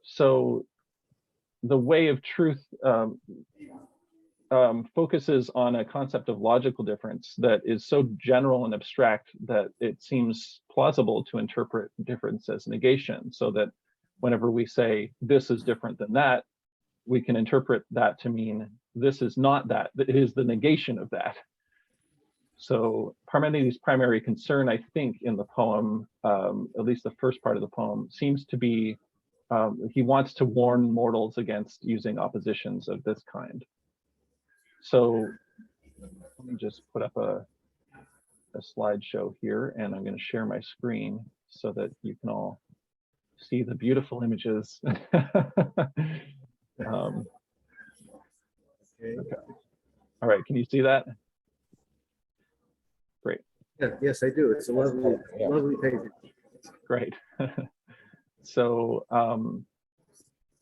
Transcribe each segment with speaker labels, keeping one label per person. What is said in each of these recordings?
Speaker 1: So the way of truth focuses on a concept of logical difference that is so general and abstract that it seems plausible to interpret difference as negation, so that whenever we say this is different than that, we can interpret that to mean this is not that, it is the negation of that. So Parmenides' primary concern, I think, in the poem, at least the first part of the poem, seems to be he wants to warn mortals against using oppositions of this kind. So let me just put up a slideshow here, and I'm going to share my screen so that you can all see the beautiful images. Okay. All right, can you see that? Great.
Speaker 2: Yeah, yes, I do. It's a lovely, lovely painting.
Speaker 1: Great. So,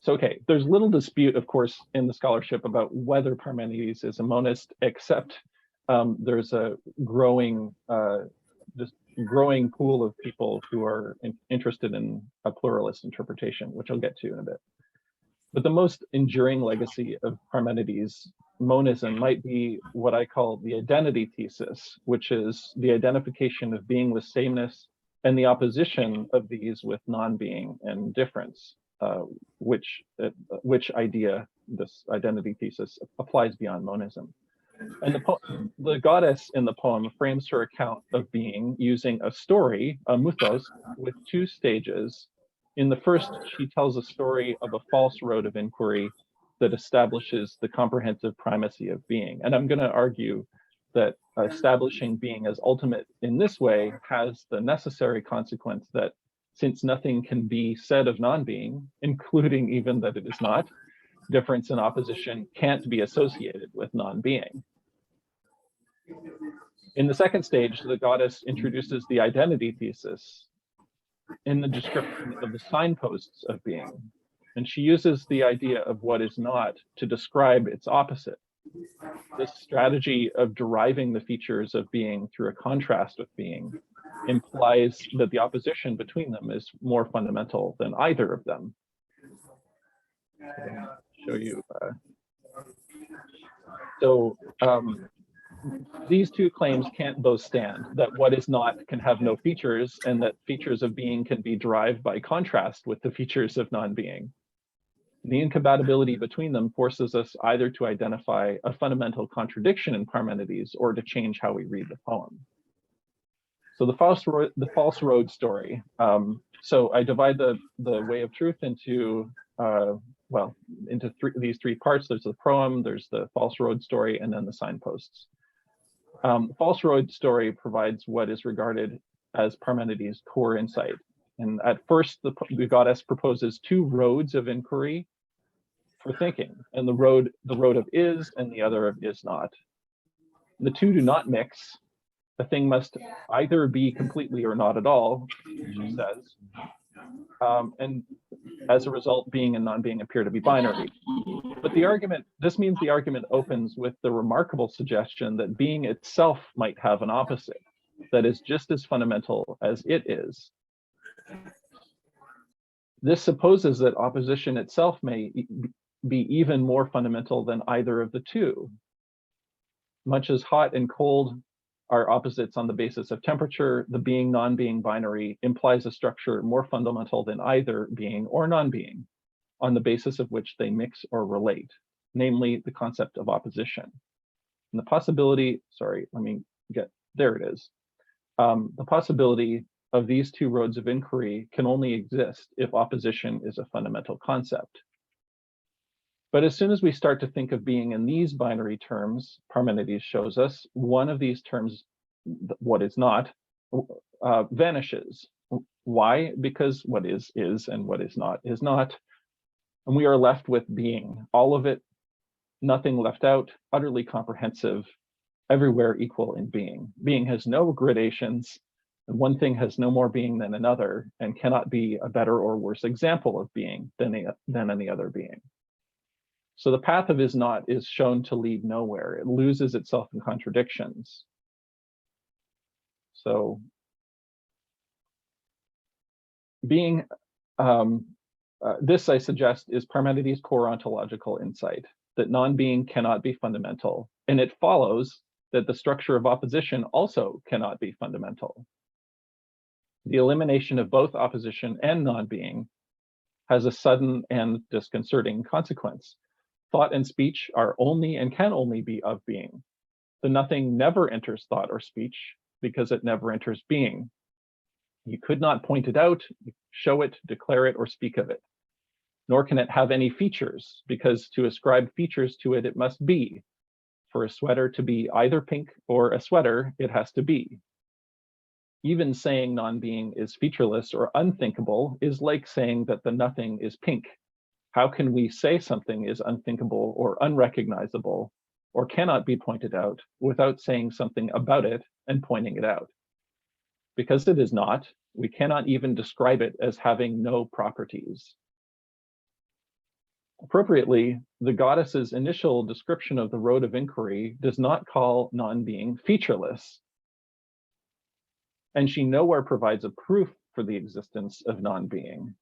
Speaker 1: okay, there's little dispute, of course, in the scholarship about whether Parmenides is a monist, except there's a growing, just growing pool of people who are interested in a pluralist interpretation, which I'll get to in a bit. But the most enduring legacy of Parmenides' monism might be what I call the identity thesis, which is the identification of being with sameness and the opposition of these with non-being and difference, which idea, this identity thesis, applies beyond monism. And the goddess in the poem frames her account of being using a story, a mythos, with two stages. In the first, she tells a story of a false road of inquiry that establishes the comprehensive primacy of being. And I'm going to argue that establishing being as ultimate in this way has the necessary consequence that since nothing can be said of non-being, including even that it is not, difference and opposition can't be associated with non-being. In the second stage, the goddess introduces the identity thesis in the description of the signposts of being. And she uses the idea of what is not to describe its opposite. This strategy of deriving the features of being through a contrast with being implies that the opposition between them is more fundamental than either of them. I'll show you. These two claims can't both stand, that what is not can have no features, and that features of being can be derived by contrast with the features of non-being. The incompatibility between them forces us either to identify a fundamental contradiction in Parmenides or to change how we read the poem. So the false road story. So I divide the way of truth into these three parts. There's the proem, there's the false road story, and then the signposts. The false road story provides what is regarded as Parmenides' core insight. And at first, the goddess proposes two roads of inquiry for thinking, and the road of is and the other of is not. The two do not mix. A thing must either be completely or not at all, she says. And as a result, being and non-being appear to be binary. But this means the argument opens with the remarkable suggestion that being itself might have an opposite that is just as fundamental as it is. This supposes that opposition itself may be even more fundamental than either of the two. Much as hot and cold are opposites on the basis of temperature, the being non-being binary implies a structure more fundamental than either being or non-being, on the basis of which they mix or relate, namely the concept of opposition. And the possibility, there it is. The possibility of these two roads of inquiry can only exist if opposition is a fundamental concept. But as soon as we start to think of being in these binary terms, Parmenides shows us, one of these terms, what is not, vanishes. Why? Because what is and what is not is not. And we are left with being, all of it, nothing left out, utterly comprehensive, everywhere equal in being. Being has no gradations, and one thing has no more being than another, and cannot be a better or worse example of being than any other being. So the path of is not is shown to lead nowhere. It loses itself in contradictions. So being This, I suggest, is Parmenides' core ontological insight, that non-being cannot be fundamental, and it follows that the structure of opposition also cannot be fundamental. The elimination of both opposition and non-being has a sudden and disconcerting consequence. Thought and speech are only and can only be of being. The nothing never enters thought or speech because it never enters being. You could not point it out, show it, declare it, or speak of it. Nor can it have any features, because to ascribe features to it, it must be. For a sweater to be either pink or a sweater, it has to be. Even saying non-being is featureless or unthinkable is like saying that the nothing is pink. How can we say something is unthinkable or unrecognizable or cannot be pointed out without saying something about it and pointing it out? Because it is not, we cannot even describe it as having no properties. Appropriately, the goddess's initial description of the road of inquiry does not call non-being featureless, and she nowhere provides a proof for the existence of non-being.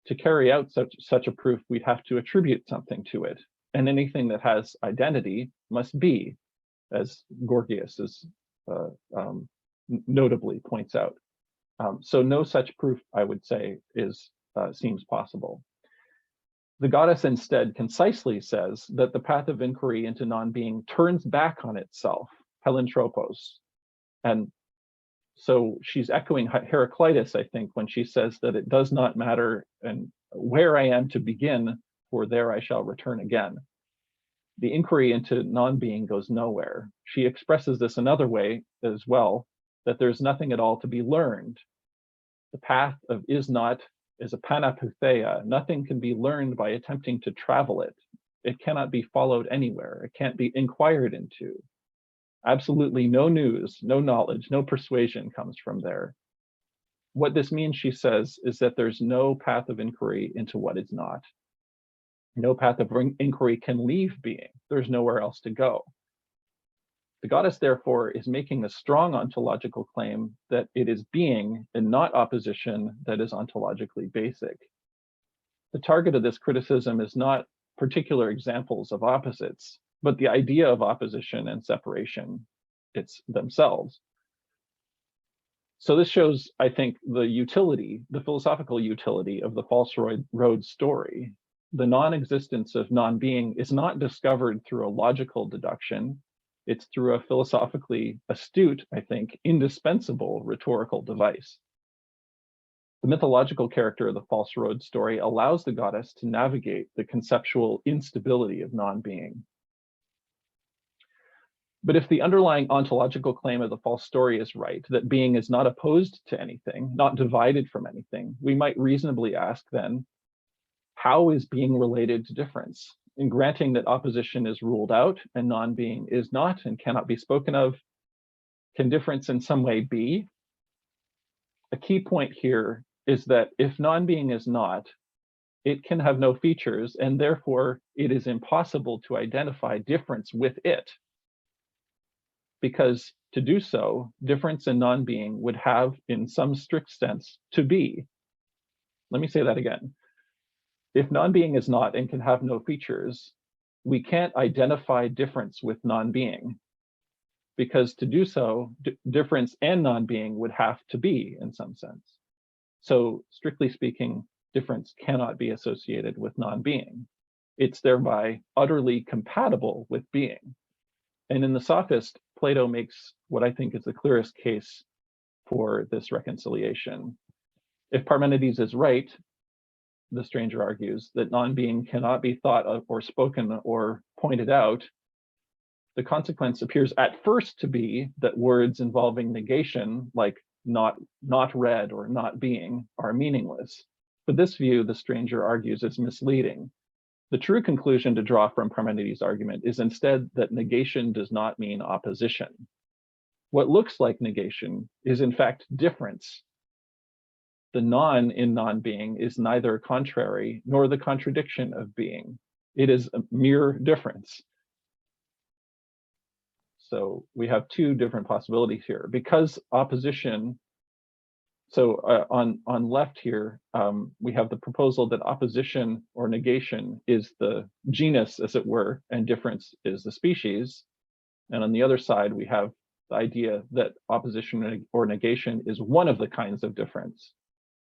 Speaker 1: To carry out such a proof, we'd have to attribute something to it, and anything that has identity must be, as Gorgias notably points out. So no such proof, I would say, seems possible. The goddess instead concisely says that the path of inquiry into non-being turns back on itself, Helentropos. And so she's echoing Heraclitus, I think, when she says that it does not matter and where I am to begin, for there I shall return again. The inquiry into non-being goes nowhere. She expresses this another way as well, that there's nothing at all to be learned. The path of is not is a panapoutheia. Nothing can be learned by attempting to travel it. It cannot be followed anywhere. It can't be inquired into. Absolutely no news, no knowledge, no persuasion comes from there. What this means, she says, is that there's no path of inquiry into what is not. No path of inquiry can leave being. There's nowhere else to go. The goddess, therefore, is making a strong ontological claim that it is being and not opposition that is ontologically basic. The target of this criticism is not particular examples of opposites, but the idea of opposition and separation themselves. So this shows, I think, the utility, the philosophical utility of the false road story. The non-existence of non-being is not discovered through a logical deduction. It's through a philosophically astute, I think, indispensable rhetorical device. The mythological character of the false road story allows the goddess to navigate the conceptual instability of non-being. But if the underlying ontological claim of the false story is right, that being is not opposed to anything, not divided from anything, we might reasonably ask then, how is being related to difference? In granting that opposition is ruled out and non-being is not and cannot be spoken of, can difference in some way be? A key point here is that if non-being is not, it can have no features, and therefore it is impossible to identify difference with it. Because to do so, difference and non-being would have, in some strict sense, to be. Let me say that again. If non-being is not and can have no features, we can't identify difference with non-being, because to do so, difference and non-being would have to be in some sense. So strictly speaking, difference cannot be associated with non-being. It's thereby utterly compatible with being. And in the Sophist, Plato makes what I think is the clearest case for this reconciliation. If Parmenides is right, the stranger argues, that non-being cannot be thought of or spoken or pointed out, the consequence appears at first to be that words involving negation, like not read or not being, are meaningless. But this view, the stranger argues, is misleading. The true conclusion to draw from Parmenides' argument is instead that negation does not mean opposition. What looks like negation is in fact difference. The non in non-being is neither contrary nor the contradiction of being. It is a mere difference. So we have two different possibilities here. Because opposition So on left here, we have the proposal that opposition or negation is the genus, as it were, and difference is the species. And on the other side, we have the idea that opposition or negation is one of the kinds of difference.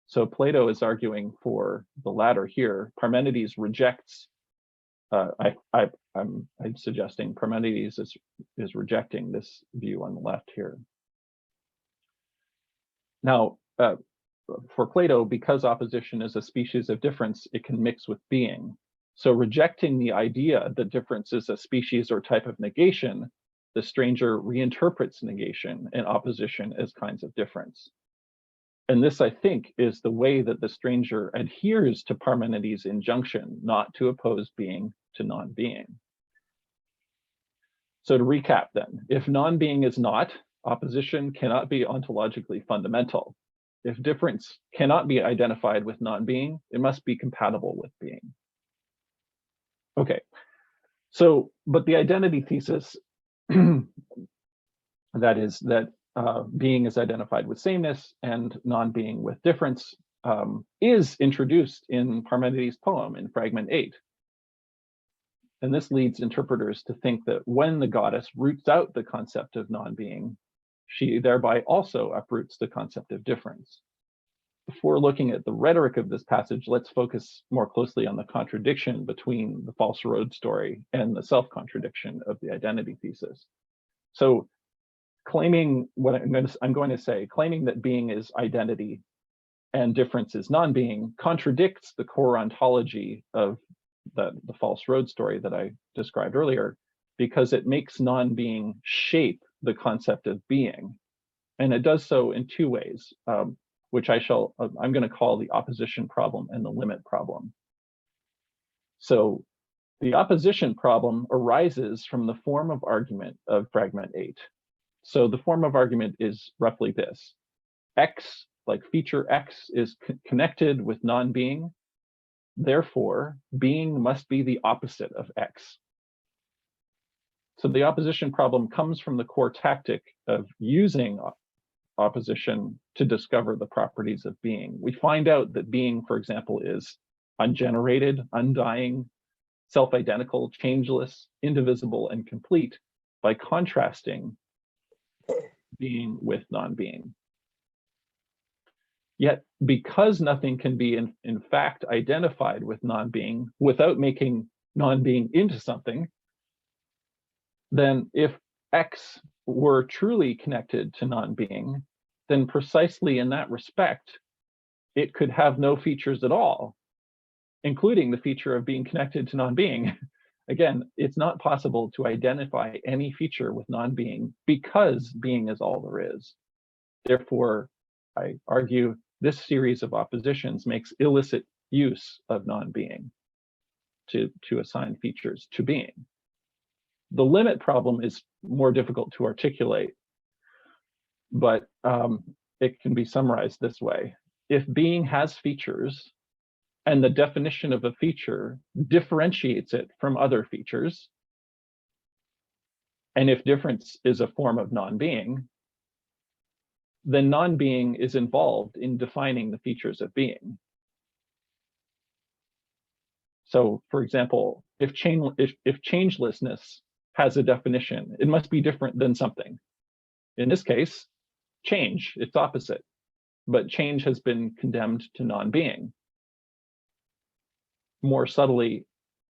Speaker 1: So Plato is arguing for the latter here. Parmenides rejects. I'm suggesting Parmenides is rejecting this view on the left here. Now, for Plato, because opposition is a species of difference, it can mix with being. So rejecting the idea that difference is a species or type of negation, the stranger reinterprets negation and opposition as kinds of difference. And this, I think, is the way that the stranger adheres to Parmenides' injunction not to oppose being to non-being. So to recap then, if non-being is not, opposition cannot be ontologically fundamental. If difference cannot be identified with non-being, it must be compatible with being. Okay, so, but the identity thesis, that is that being is identified with sameness and non-being with difference, is introduced in Parmenides' poem in fragment 8. And this leads interpreters to think that when the goddess roots out the concept of non-being, she thereby also uproots the concept of difference. Before looking at the rhetoric of this passage, let's focus more closely on the contradiction between the false road story and the self-contradiction of the identity thesis. So claiming what I'm going to say, claiming that being is identity and difference is non-being contradicts the core ontology of the false road story that I described earlier, because it makes non-being shape the concept of being. And it does so in two ways, which I'm going to call the opposition problem and the limit problem. So the opposition problem arises from the form of argument of fragment 8. So the form of argument is roughly this: X, like feature X, is connected with non-being. Therefore, being must be the opposite of X. So the opposition problem comes from the core tactic of using opposition to discover the properties of being. We find out that being, for example, is ungenerated, undying, self-identical, changeless, indivisible, and complete by contrasting being with non-being. Yet, because nothing can be in fact identified with non-being without making non-being into something, then if X were truly connected to non-being, then precisely in that respect, it could have no features at all, including the feature of being connected to non-being. Again, it's not possible to identify any feature with non-being because being is all there is. Therefore, I argue this series of oppositions makes illicit use of non-being to assign features to being. The limit problem is more difficult to articulate, but it can be summarized this way. If being has features, and the definition of a feature differentiates it from other features, and if difference is a form of non-being, then non-being is involved in defining the features of being. So, for example, if changelessness has a definition, it must be different than something. In this case, change, its opposite, but change has been condemned to non-being. More subtly,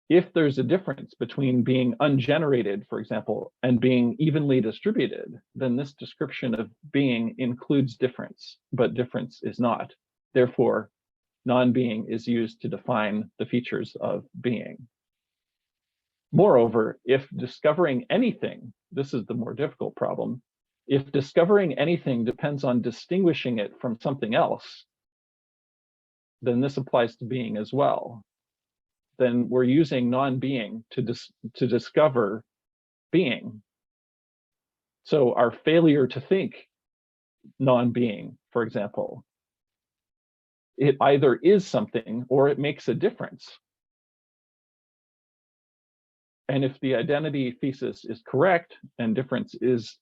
Speaker 1: if there's a difference between being ungenerated, for example, and being evenly distributed, then this description of being includes difference, but difference is not. Therefore, non-being is used to define the features of being. Moreover, if discovering anything, this is the more difficult problem, if discovering anything depends on distinguishing it from something else, then this applies to being as well. Then we're using non-being to discover being. So our failure to think non-being, for example, it either is something or it makes a difference. And if the identity thesis is correct and difference is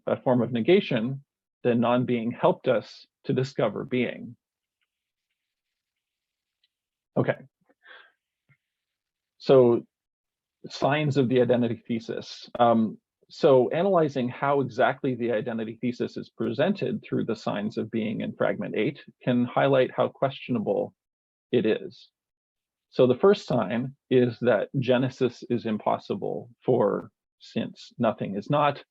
Speaker 1: a form of negation, the non-being helped us to discover being. Okay. So signs of the identity thesis. So analyzing how exactly the identity thesis is presented through the signs of being in fragment 8 can highlight how questionable it is. So the first sign is that Genesis is impossible, for since nothing is not,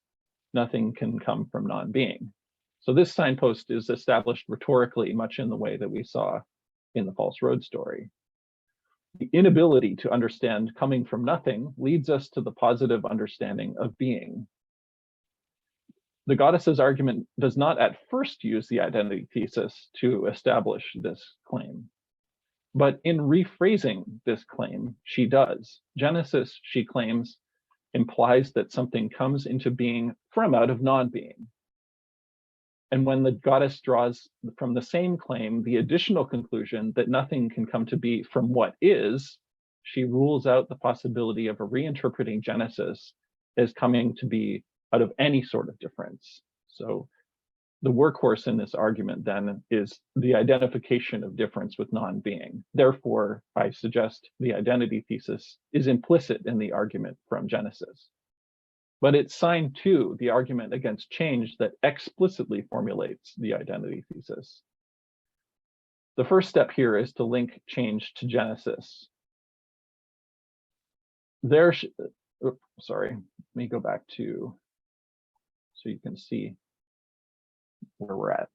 Speaker 1: nothing can come from non-being. So this signpost is established rhetorically, much in the way that we saw in the False Road story. The inability to understand coming from nothing leads us to the positive understanding of being. The goddess's argument does not at first use the identity thesis to establish this claim, but in rephrasing this claim, she does. Genesis, she claims, implies that something comes into being from out of non-being. And when the goddess draws from the same claim the additional conclusion that nothing can come to be from what is, she rules out the possibility of a reinterpreting Genesis as coming to be out of any sort of difference. So the workhorse in this argument then is the identification of difference with non-being. Therefore, I suggest the identity thesis is implicit in the argument from Genesis. But it's sign 2, the argument against change, that explicitly formulates the identity thesis. The first step here is to link change to Genesis. Sorry, let me go back to, so you can see where we're at.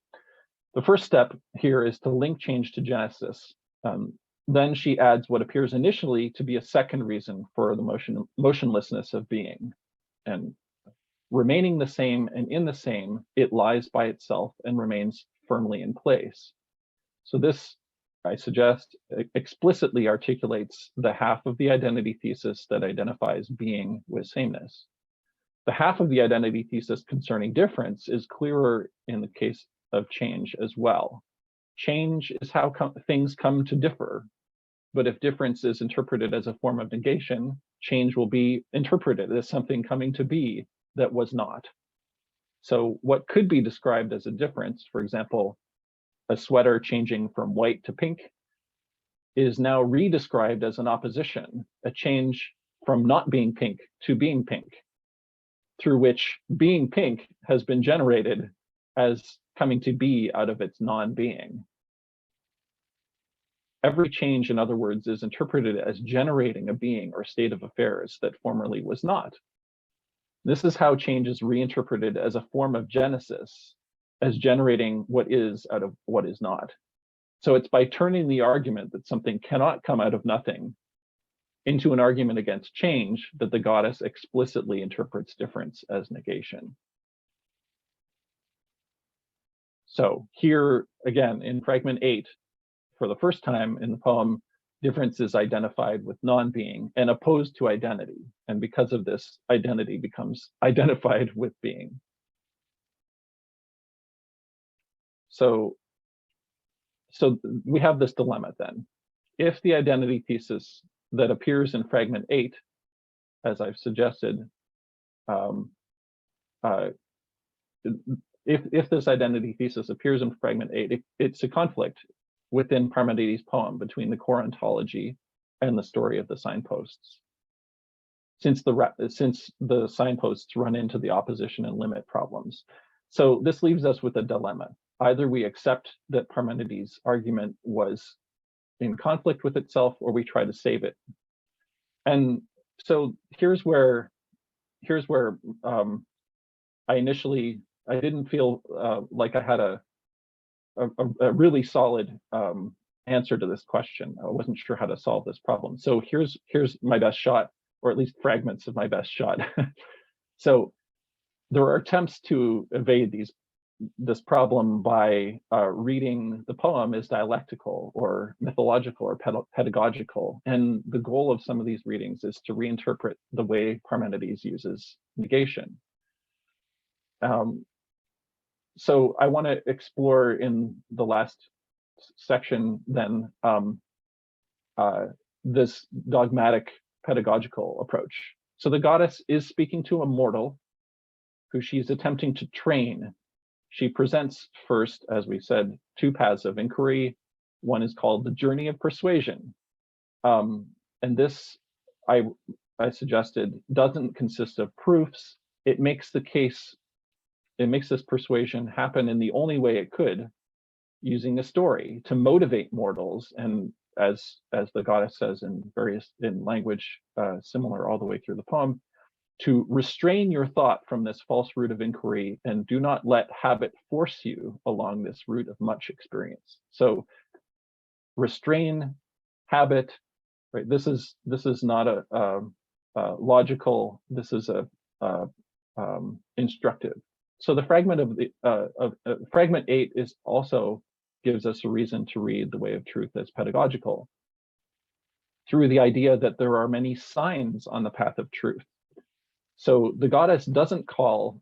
Speaker 1: The first step here is to link change to Genesis. Then she adds what appears initially to be a second reason for the motionlessness of being. And remaining the same and in the same, it lies by itself and remains firmly in place. So this, I suggest, explicitly articulates the half of the identity thesis that identifies being with sameness. The half of the identity thesis concerning difference is clearer in the case of change as well. Change is how things come to differ. But if difference is interpreted as a form of negation, change will be interpreted as something coming to be that was not. So what could be described as a difference, for example, a sweater changing from white to pink, is now redescribed as an opposition, a change from not being pink to being pink, through which being pink has been generated as coming to be out of its non-being. Every change, in other words, is interpreted as generating a being or state of affairs that formerly was not. This is how change is reinterpreted as a form of Genesis, as generating what is out of what is not. So it's by turning the argument that something cannot come out of nothing into an argument against change that the goddess explicitly interprets difference as negation. So here, again, in fragment 8, for the first time in the poem, difference is identified with non-being and opposed to identity. And because of this, identity becomes identified with being. So we have this dilemma then. If the identity thesis that appears in fragment 8, as I've suggested, if this identity thesis appears in fragment 8, it's a conflict within Parmenides' poem between the core ontology and the story of the signposts, since the signposts run into the opposition and limit problems. So this leaves us with a dilemma. Either we accept that Parmenides' argument was in conflict with itself, or we try to save it. And so here's where I didn't feel like I had a really solid answer to this question. I wasn't sure how to solve this problem. So here's my best shot, or at least fragments of my best shot. So there are attempts to evade this problem by reading the poem as dialectical or mythological or pedagogical. And the goal of some of these readings is to reinterpret the way Parmenides uses negation. So I want to explore in the last section then this dogmatic pedagogical approach. So the goddess is speaking to a mortal who she's attempting to train. she presents first, as we said, two paths of inquiry. One is called the journey of persuasion. And this, I suggested, doesn't consist of proofs. It makes the case, it makes this persuasion happen in the only way it could, using a story to motivate mortals. And as the goddess says in language similar all the way through the poem, to restrain your thought from this false route of inquiry and do not let habit force you along this route of much experience. So restrain habit, right? This is not a logical, this is a instructive. So the fragment of fragment 8 is also gives us a reason to read The Way of Truth as pedagogical, through the idea that there are many signs on the path of truth. So the goddess doesn't call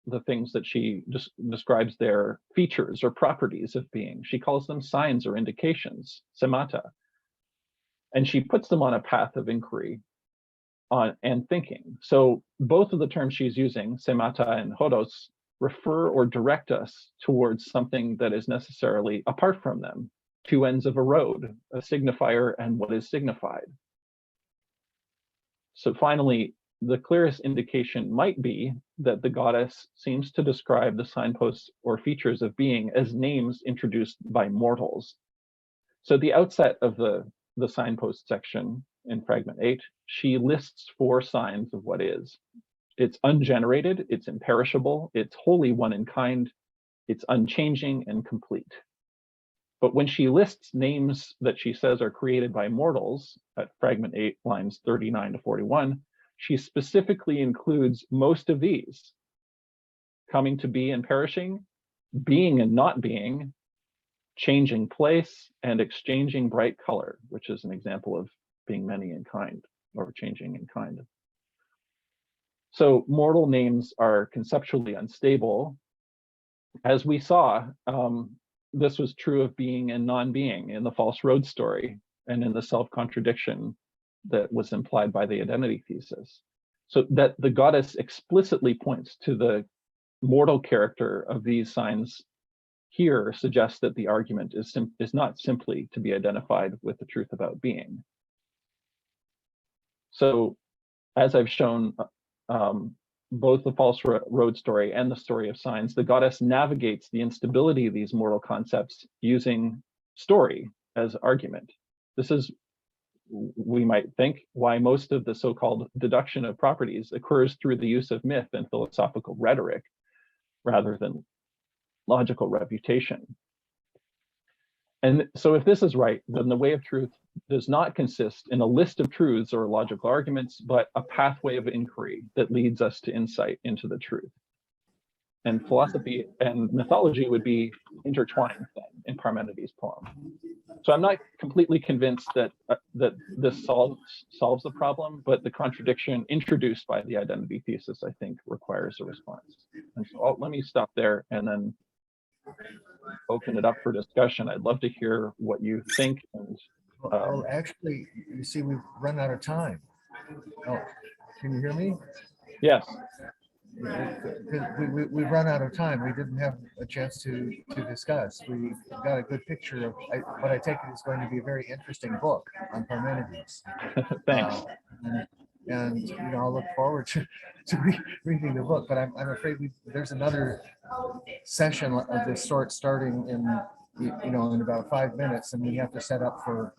Speaker 1: the things that she describes their features or properties of being. She calls them signs or indications, semata. And she puts them on a path of inquiry and thinking. So both of the terms she's using, semata and hodos, refer or direct us towards something that is necessarily apart from them, two ends of a road, a signifier and what is signified. So finally, the clearest indication might be that the goddess seems to describe the signposts or features of being as names introduced by mortals. So at the outset of the signpost section in fragment 8, she lists 4 signs of what is. It's ungenerated, it's imperishable, it's wholly one in kind, it's unchanging and complete. But when she lists names that she says are created by mortals at fragment 8, lines 39 to 41, she specifically includes most of these: coming to be and perishing, being and not being, changing place, and exchanging bright color, which is an example of being many in kind or changing in kind. So mortal names are conceptually unstable. As we saw, this was true of being and non-being in the false road story and in the self-contradiction that was implied by the identity thesis. So that the goddess explicitly points to the mortal character of these signs here suggests that the argument is not simply to be identified with the truth about being. So as I've shown, both the false road story and the story of signs, the goddess navigates the instability of these mortal concepts using story as argument. This is, we might think, why most of the so-called deduction of properties occurs through the use of myth and philosophical rhetoric rather than logical refutation. And so if this is right, then the way of truth does not consist in a list of truths or logical arguments, but a pathway of inquiry that leads us to insight into the truth. And philosophy and mythology would be intertwined then in Parmenides' poem. So I'm not completely convinced that this solves the problem, but the contradiction introduced by the identity thesis, I think, requires a response. And so let me stop there and then open it up for discussion. I'd love to hear what you think. And
Speaker 2: well, actually, you see, we've run out of time. Oh, can you hear me?
Speaker 1: Yes.
Speaker 2: We've run out of time. We didn't have a chance to discuss. We got a good picture of what I take it is going to be a very interesting book on Parmenides.
Speaker 1: Thanks.
Speaker 2: And you know, I'll look forward to reading the book. But I'm afraid there's another session of this sort starting in about 5 minutes, and we have to set up for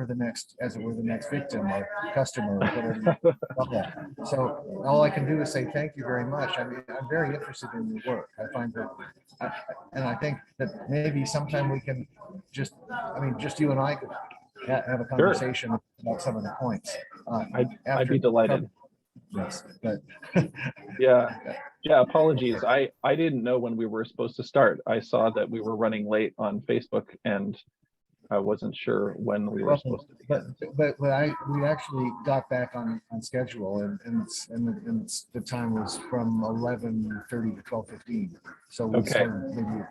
Speaker 2: the next, as it were, the next victim or customer or whatever. So all I can do is say thank you very much. I mean, I'm very interested in your work. I find that, and I think that maybe sometime we can just you and I could have a conversation about some of the points.
Speaker 1: I'd be delighted.
Speaker 2: Yes, but
Speaker 1: yeah, apologies. I didn't know when we were supposed to start. I saw that we were running late on Facebook, and I wasn't sure when we were supposed to begin.
Speaker 2: But we actually got back on schedule, and the time was from 11:30 to 12:15. So we started maybe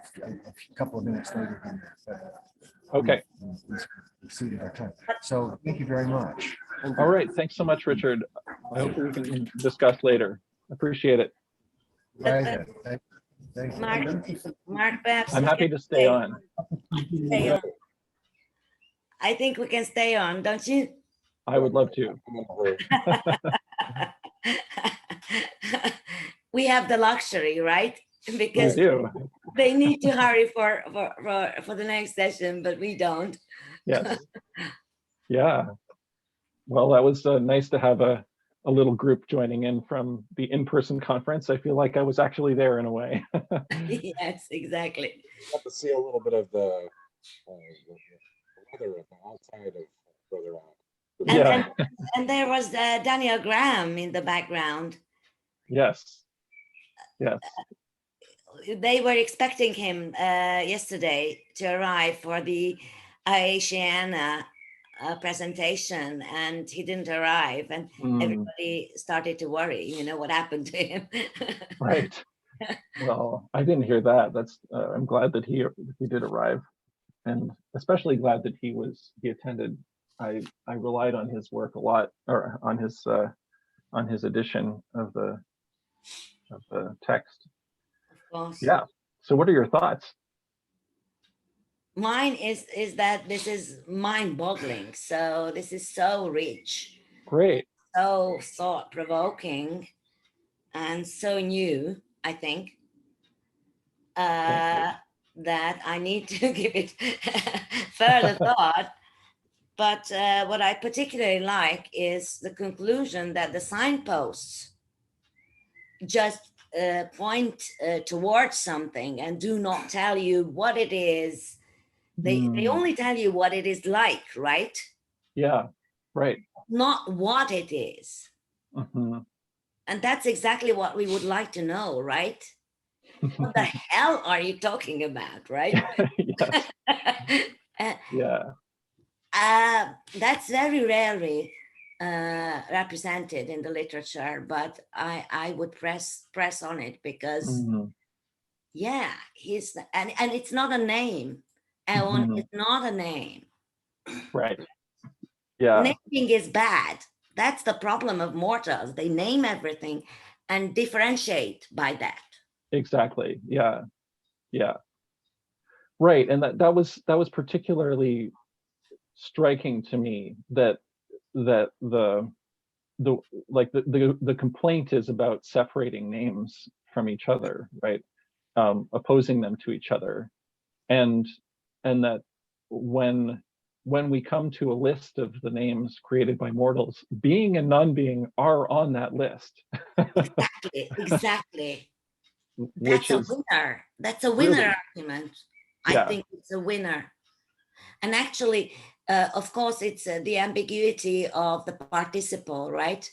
Speaker 2: a couple of minutes later than that.
Speaker 1: Okay.
Speaker 2: We exceeded our time. So thank you very much.
Speaker 1: All right. Thanks so much, Richard. I hope we can discuss later. Appreciate it.
Speaker 2: Right. Thank
Speaker 3: Mark,
Speaker 2: you.
Speaker 3: Mark, perhaps
Speaker 1: I'm
Speaker 3: we
Speaker 1: happy
Speaker 3: can
Speaker 1: to stay on.
Speaker 3: stay on. I think we can stay on, don't you?
Speaker 1: I would love to.
Speaker 3: We have the luxury, right?
Speaker 1: We
Speaker 3: Because
Speaker 1: do.
Speaker 3: they need to hurry for the next session, but we don't.
Speaker 1: Yes. Yeah. Well, that was nice to have a little group joining in from the in-person conference. I feel like I was actually there in a way.
Speaker 3: Yes, exactly.
Speaker 4: Got to see a little bit of the weather outside of further on.
Speaker 1: Yeah.
Speaker 3: And there was Daniel Graham in the background.
Speaker 1: Yes. Yes.
Speaker 3: They were expecting him yesterday to arrive for the Asiana presentation, and he didn't arrive, and everybody started to worry, what happened to him.
Speaker 1: Right. Well, I didn't hear that. That's I'm glad that he did arrive, and especially glad that he attended. I relied on his work a lot, or on his edition of the text.
Speaker 3: Of course.
Speaker 1: Yeah. So what are your thoughts?
Speaker 3: Mine is that this is mind-boggling. So this is so rich.
Speaker 1: Great.
Speaker 3: So thought-provoking and so new, I think, that I need to give it further thought. But what I particularly like is the conclusion that the signposts just point towards something and do not tell you what it is. They only tell you what it is like, right?
Speaker 1: Yeah, right.
Speaker 3: Not what it is.
Speaker 1: Mm-hmm.
Speaker 3: And that's exactly what we would like to know, right? What the hell are you talking about, right?
Speaker 1: Yes. Yeah.
Speaker 3: That's very rarely represented in the literature, but I would press on it because, yeah, and it's not a name. Aaron is not a name.
Speaker 1: Right. Yeah.
Speaker 3: Naming is bad. That's the problem of mortals. They name everything and differentiate by that. Exactly.
Speaker 1: Yeah. Yeah. Right. And that was particularly striking to me, that the complaint is about separating names from each other, right? Opposing them to each other. And that when we come to a list of the names created by mortals, being and non-being are on that list.
Speaker 3: Exactly.
Speaker 1: Which
Speaker 3: That's
Speaker 1: is
Speaker 3: a winner. That's a winner argument.
Speaker 1: Yeah.
Speaker 3: I think it's a winner. And actually, of course, it's the ambiguity of the participle, right?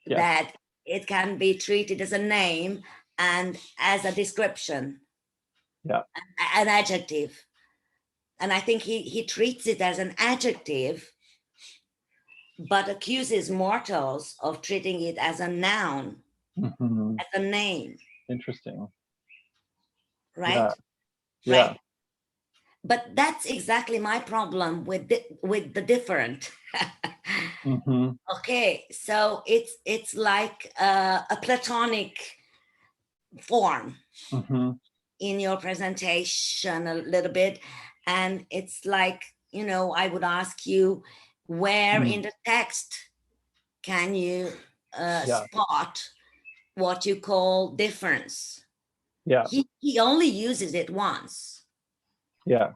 Speaker 1: Yes.
Speaker 3: That it can be treated as a name and as a description.
Speaker 1: Yeah.
Speaker 3: An adjective. And I think he treats it as an adjective, but accuses mortals of treating it as a noun, as a name.
Speaker 1: Interesting.
Speaker 3: Right?
Speaker 1: Yeah.
Speaker 3: Right.
Speaker 1: Yeah.
Speaker 3: But that's exactly my problem with the different. Okay, so it's like a platonic form in your presentation a little bit, and it's like, I would ask you, where in the text can you spot what you call difference?
Speaker 1: Yeah.
Speaker 3: He only uses it once.
Speaker 1: Yeah.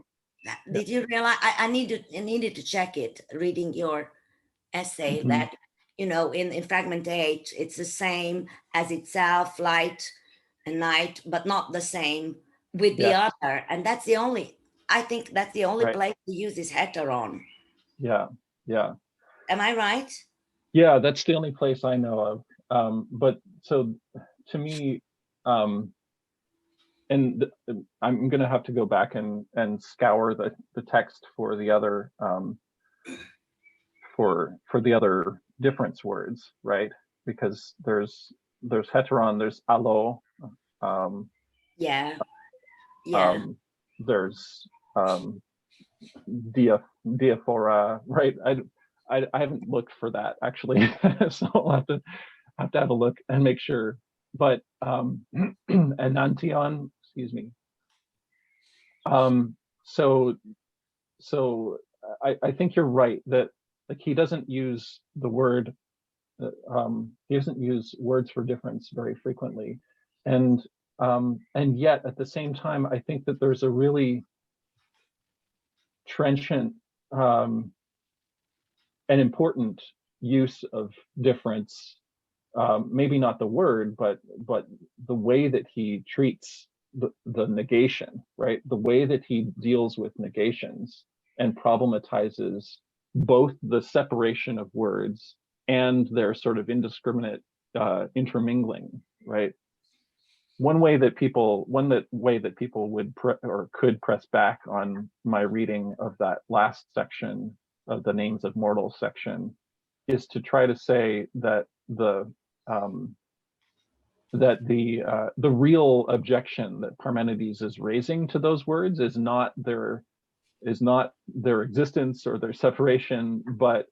Speaker 3: Did you realize? I needed to check it reading your essay that, in fragment 8, it's the same as itself, light and night, but not the same with the other. And that's the only, I think that's the only place to use this heteron.
Speaker 1: Yeah. Yeah.
Speaker 3: Am I right?
Speaker 1: Yeah, that's the only place I know of. But so to me, and I'm going to have to go back and scour the text for the other for the other difference words, right? Because there's heteron, there's allo, there's diaphora, right? I haven't looked for that actually, so I'll have to have a look and make sure. But enantion, excuse me. So I think you're right that like he doesn't use the word, he doesn't use words for difference very frequently, and yet at the same time I think that there's a really trenchant and important use of difference. Maybe not the word, but the way that he treats the negation, right? The way that he deals with negations and problematizes both the separation of words and their sort of indiscriminate intermingling, right? One way that people would or could press back on my reading of that last section of the names of mortals section is to try to say that the real objection that Parmenides is raising to those words is not their existence or their separation, but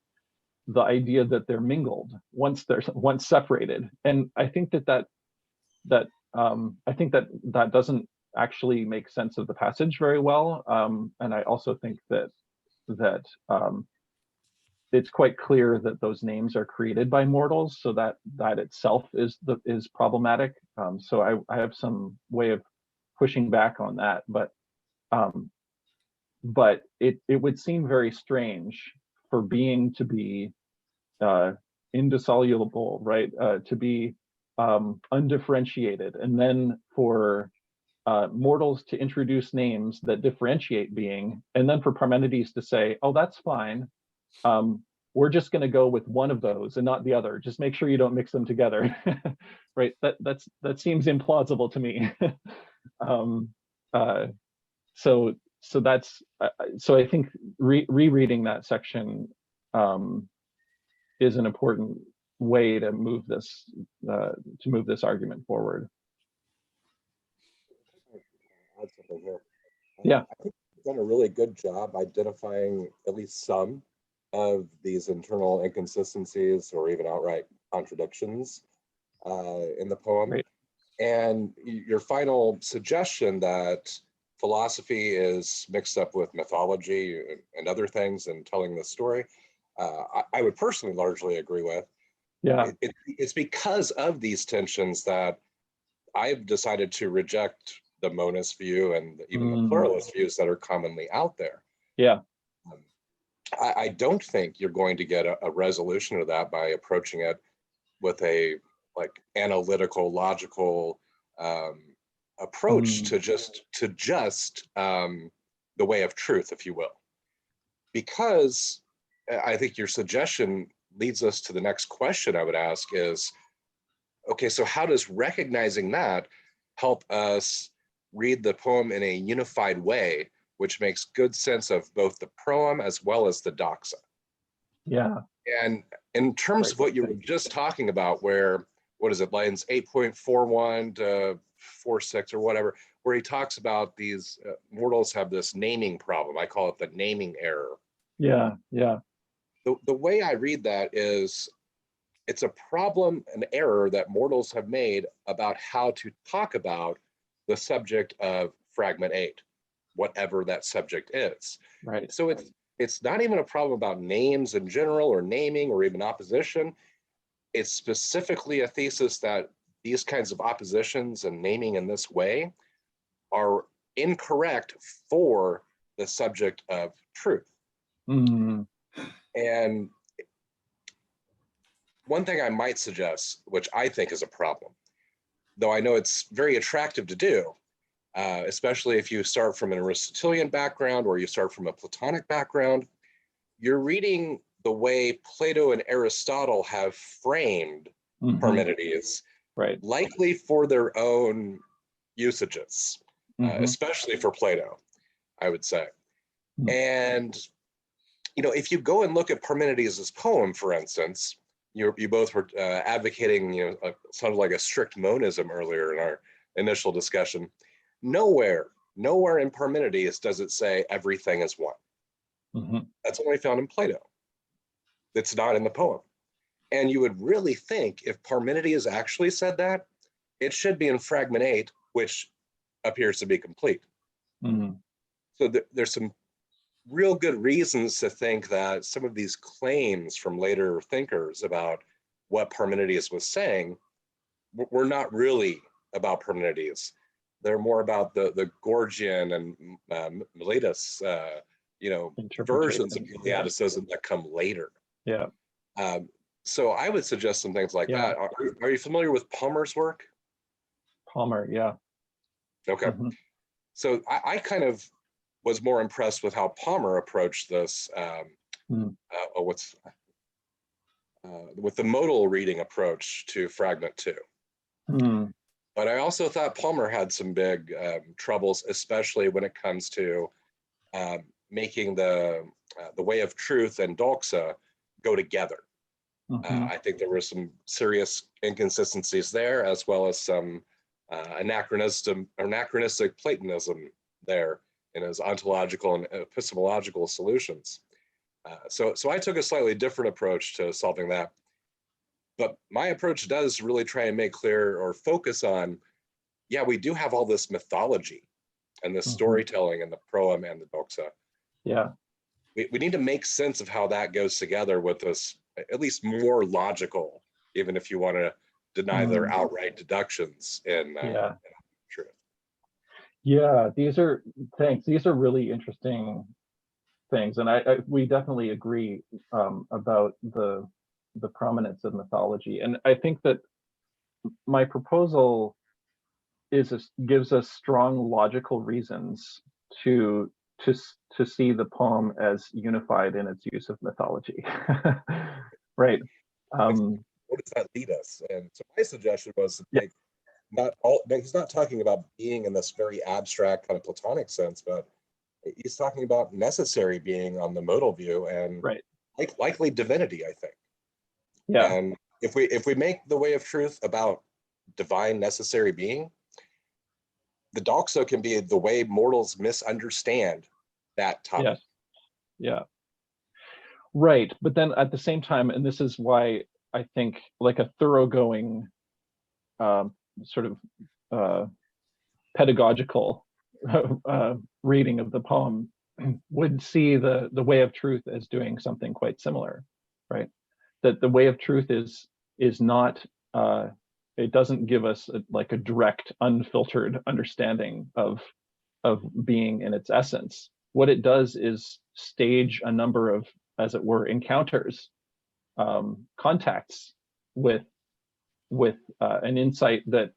Speaker 1: the idea that they're mingled once separated. And I think that doesn't actually make sense of the passage very well. And I also think that it's quite clear that those names are created by mortals, so that itself is problematic. So I have some way of pushing back on that, but it would seem very strange for being to be indissoluble, right? To be undifferentiated, and then for mortals to introduce names that differentiate being, and then for Parmenides to say, "Oh, that's fine. We're just going to go with one of those and not the other. Just make sure you don't mix them together." Right? That seems implausible to me. So I think rereading that section is an important way to move this argument forward.
Speaker 4: Add something here.
Speaker 1: Yeah.
Speaker 4: I think you've done a really good job identifying at least some of these internal inconsistencies or even outright contradictions in the poem.
Speaker 1: Great.
Speaker 4: And your final suggestion that philosophy is mixed up with mythology and other things in telling the story, I would personally largely agree with.
Speaker 1: Yeah.
Speaker 4: It's because of these tensions that I've decided to reject the monist view and even the pluralist views that are commonly out there.
Speaker 1: Yeah.
Speaker 4: I don't think you're going to get a resolution of that by approaching it with a like analytical, logical approach to just the way of truth, if you will. Because I think your suggestion leads us to the next question I would ask is, okay, so how does recognizing that help us read the poem in a unified way, which makes good sense of both the proem as well as the doxa?
Speaker 1: Yeah.
Speaker 4: And in terms of what you were just talking about, where, what is it, lines 8.41 to 46 or whatever, where he talks about these mortals have this naming problem. I call it the naming error.
Speaker 1: Yeah. Yeah.
Speaker 4: The way I read that is it's a problem, an error that mortals have made about how to talk about the subject of fragment 8, whatever that subject is.
Speaker 1: Right.
Speaker 4: So it's not even a problem about names in general or naming or even opposition. It's specifically a thesis that these kinds of oppositions and naming in this way are incorrect for the subject of truth. And one thing I might suggest, which I think is a problem, though I know it's very attractive to do, especially if you start from an Aristotelian background or you start from a Platonic background, you're reading the way Plato and Aristotle have framed Parmenides,
Speaker 1: right,
Speaker 4: likely for their own usages, especially for Plato, I would say. And, you know, if you go and look at Parmenides' poem, for instance, you both were advocating, you know, sounded like a strict monism earlier in our initial discussion. Nowhere in Parmenides does it say everything is one. That's only found in Plato. It's not in the poem. And you would really think if Parmenides actually said that, it should be in fragment 8, which appears to be complete.
Speaker 1: Mhm.
Speaker 4: So there's some real good reasons to think that some of these claims from later thinkers about what Parmenides was saying were not really about Parmenides. They're more about the Gorgian and Miletus, versions of Eleaticism that come later.
Speaker 1: Yeah.
Speaker 4: So I would suggest some things like that. Are you familiar with Palmer's work?
Speaker 1: Palmer, yeah.
Speaker 4: Okay.
Speaker 1: Mhm.
Speaker 4: So I kind of was more impressed with how Palmer approached this. With the modal reading approach to fragment 2.
Speaker 1: Mm.
Speaker 4: But I also thought Palmer had some big troubles, especially when it comes to making the way of truth and doxa go together.
Speaker 1: Mhm.
Speaker 4: I think there were some serious inconsistencies there, as well as some anachronistic Platonism there in his ontological and epistemological solutions. So I took a slightly different approach to solving that. But my approach does really try and make clear or focus on, yeah, we do have all this mythology and this storytelling and the proem and the doxa.
Speaker 1: Yeah.
Speaker 4: We need to make sense of how that goes together with this, at least more logical, even if you want to deny their outright deductions in truth.
Speaker 1: Yeah, thanks. These are really interesting things, and we definitely agree about the prominence of mythology. And I think that my proposal gives us strong logical reasons to see the poem as unified in its use of mythology. Right.
Speaker 4: Where does that lead us? And so my suggestion was to take he's not talking about being in this very abstract kind of Platonic sense, but he's talking about necessary being on the modal view and likely divinity, I think.
Speaker 1: Yeah.
Speaker 4: And if we make the way of truth about divine necessary being, the doxa can be the way mortals misunderstand that topic.
Speaker 1: Yes. Yeah. Right. But then at the same time, and this is why I think like a thoroughgoing sort of pedagogical reading of the poem would see the way of truth as doing something quite similar, right? That the way of truth is not it doesn't give us like a direct, unfiltered understanding of being in its essence. What it does is stage a number of, as it were, encounters, contacts with an insight that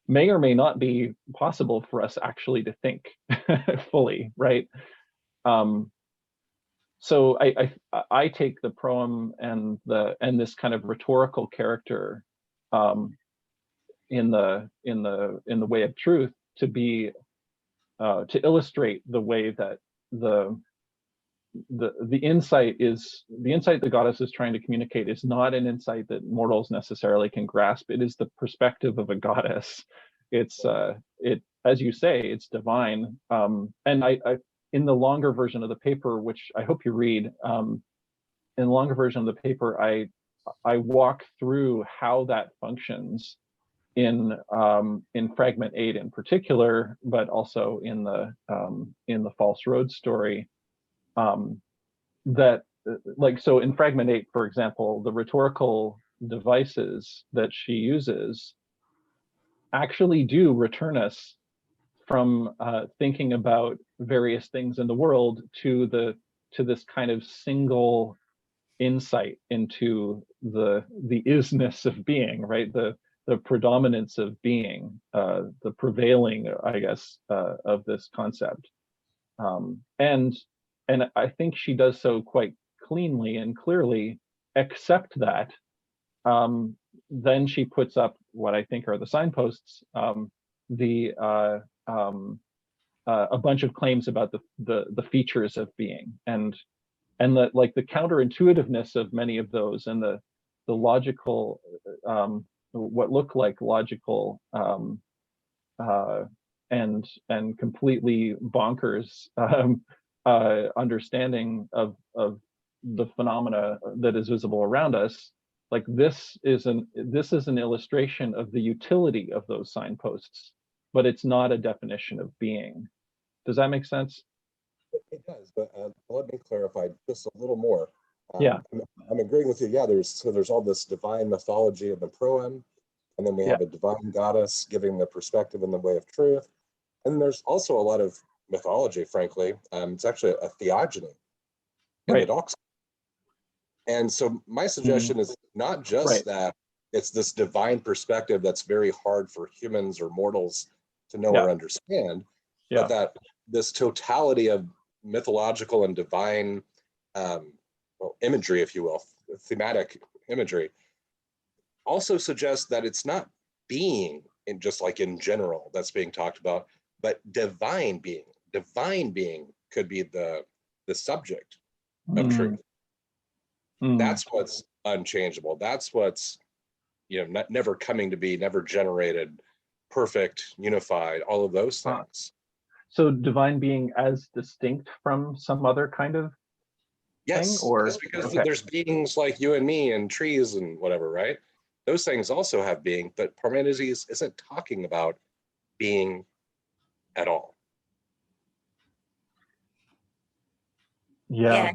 Speaker 1: may or may not be possible for us actually to think fully, right? So I take the proem and this kind of rhetorical character in the way of truth to be to illustrate the way that the insight the goddess is trying to communicate is not an insight that mortals necessarily can grasp. It is the perspective of a goddess. It's as you say, it's divine. And I in the longer version of the paper, which I hope you read, in the longer version of the paper, I walk through how that functions in fragment 8 in particular, but also in the False Road story. That like, so in fragment 8, for example, the rhetorical devices that she uses actually do return us from thinking about various things in the world to this kind of single insight into the isness of being, right? The predominance of being, the prevailing, I guess, of this concept. And I think she does so quite cleanly and clearly, except that then she puts up what I think are the signposts, a bunch of claims about the features of being, and the like the counterintuitiveness of many of those, and the logical what look like logical and completely bonkers understanding of the phenomena that is visible around us. Like this is an illustration of the utility of those signposts, but it's not a definition of being. Does that make sense?
Speaker 4: It does, but let me clarify just a little more.
Speaker 1: Yeah.
Speaker 4: I'm agreeing with you. Yeah, there's all this divine mythology of the proem, and then we have a divine goddess giving the perspective in the way of truth. And there's also a lot of mythology, frankly. It's actually a theogony in the doxa. And so my suggestion is not just that it's this divine perspective that's very hard for humans or mortals to know or understand, but that this totality of mythological and divine imagery, if you will, thematic imagery, also suggests that it's not being in just like in general that's being talked about, but divine being. Divine being could be the subject of truth. That's what's unchangeable. That's what's, you know, never coming to be, never generated, perfect, unified, all of those things.
Speaker 1: So divine being as distinct from some other kind of thing? Or
Speaker 4: Yes, because there's beings like you and me and trees and whatever, right? Those things also have being, but Parmenides isn't talking about being at all.
Speaker 3: Yeah,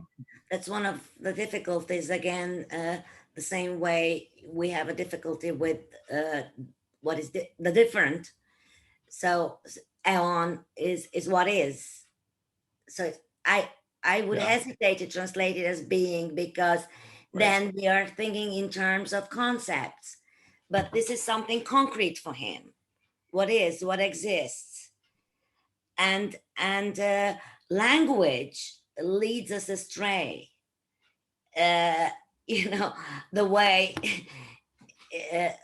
Speaker 3: that's one of the difficulties. Again, the same way we have a difficulty with what is the different. So aeon is what is. So I would hesitate to translate it as being, because then we are thinking in terms of concepts. But this is something concrete for him. What is, what exists. And language leads us astray. You know, the way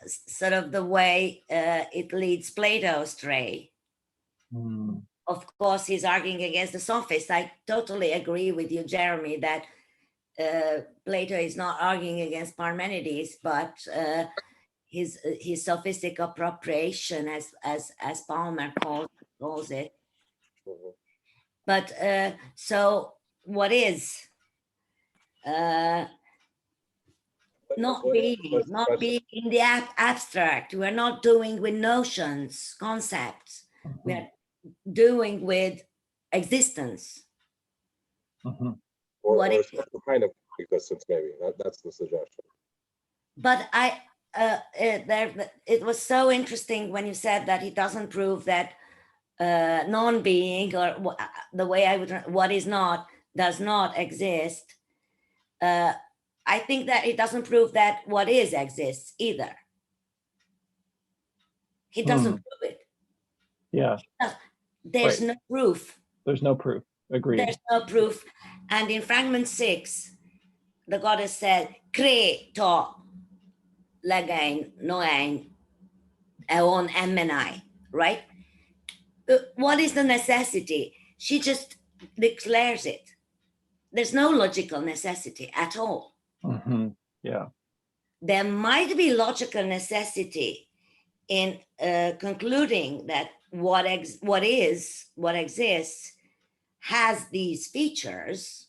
Speaker 3: sort of the way it leads Plato astray. Of course, he's arguing against the sophists. I totally agree with you, Jeremy, that Plato is not arguing against Parmenides, but his sophistic appropriation, as Palmer calls it. But so what is not being in the abstract? We're not doing with notions, concepts. We're doing with existence.
Speaker 4: Or some kind of existence, maybe. That's the suggestion.
Speaker 3: But it was so interesting when you said that he doesn't prove that non-being, or the way I would, what is not, does not exist. I think that it doesn't prove that what is exists either. He doesn't prove it.
Speaker 1: Yeah.
Speaker 3: There's no proof.
Speaker 1: There's no proof. Agreed.
Speaker 3: There's no proof. And in fragment 6, the goddess said, "Kre to legein noein eon emmenai," right? What is the necessity? She just declares it. There's no logical necessity at all.
Speaker 1: Yeah.
Speaker 3: There might be logical necessity in concluding that what exists has these features,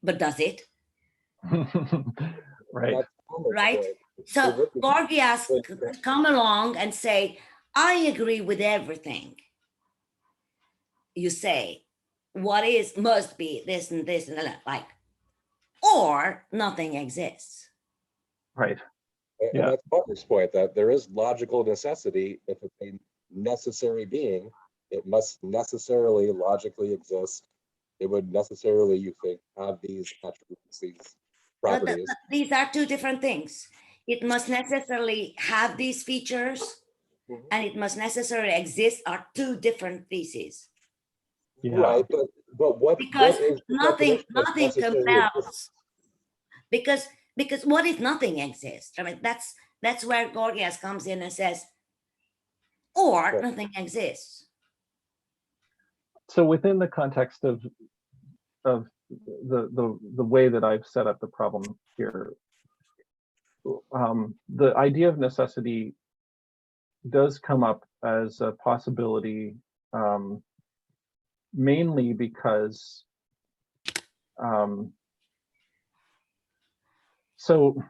Speaker 3: but does it?
Speaker 1: Right.
Speaker 3: So Gorgias could come along and say, "I agree with everything you say. What is must be this and this and that," like, or nothing exists.
Speaker 1: Right.
Speaker 4: And that's Butler's point, that there is logical necessity. If it's a necessary being, it must necessarily logically exist. It would necessarily, you think, have these attributes, these properties.
Speaker 3: But these are two different things. It must necessarily have these features, and it must necessarily exist are two different theses.
Speaker 1: Yeah.
Speaker 4: Right, but what?
Speaker 3: Because
Speaker 4: what is
Speaker 3: nothing compels. Because what if nothing exists? I mean, that's where Gorgias comes in and says, or nothing exists.
Speaker 1: So within the context of the way that I've set up the problem here, the idea of necessity does come up as a possibility, mainly because so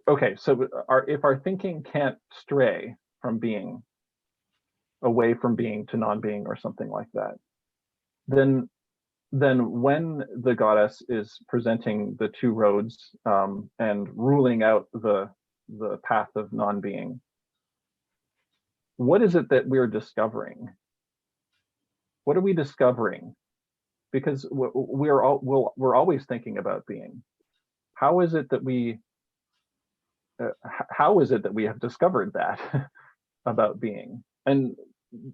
Speaker 1: Okay, so if our thinking can't stray from being, away from being to non-being or something like that, then when the goddess is presenting the two roads and ruling out the path of non-being, what is it that we're discovering? What are we discovering? Because we're always thinking about being. How is it that we have discovered that about being? And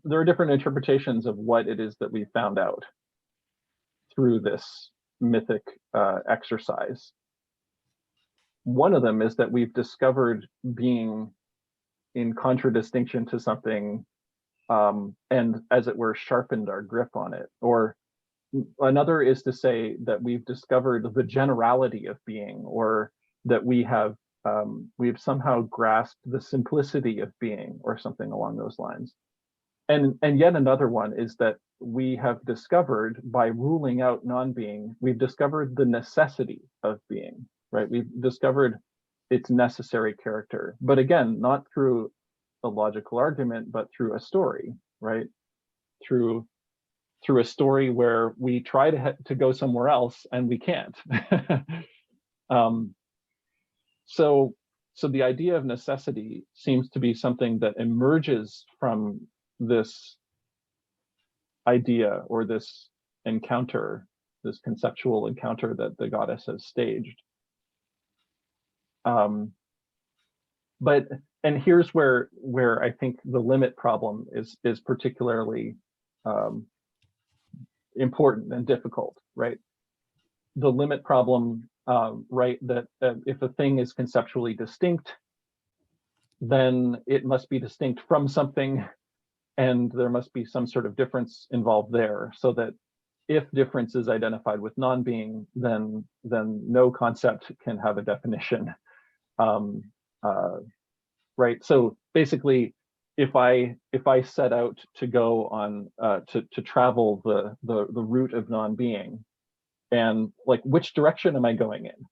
Speaker 1: there are different interpretations of what it is that we found out through this mythic exercise. One of them is that we've discovered being in contradistinction to something, and as it were, sharpened our grip on it. Or another is to say that we've discovered the generality of being, or that we've somehow grasped the simplicity of being, or something along those lines. And yet another one is that we have discovered, by ruling out non-being, we've discovered the necessity of being, right? We've discovered its necessary character, but again, not through a logical argument, but through a story, right? Through a story where we try to go somewhere else and we can't. So the idea of necessity seems to be something that emerges from this idea, or this encounter, this conceptual encounter that the goddess has staged. And here's where I think the limit problem is particularly important and difficult, right? The limit problem, right, that if a thing is conceptually distinct, then it must be distinct from something, and there must be some sort of difference involved there, so that if difference is identified with non-being, then no concept can have a definition. Right. So basically, if I set out to go on to travel the route of non-being, and like, which direction am I going in?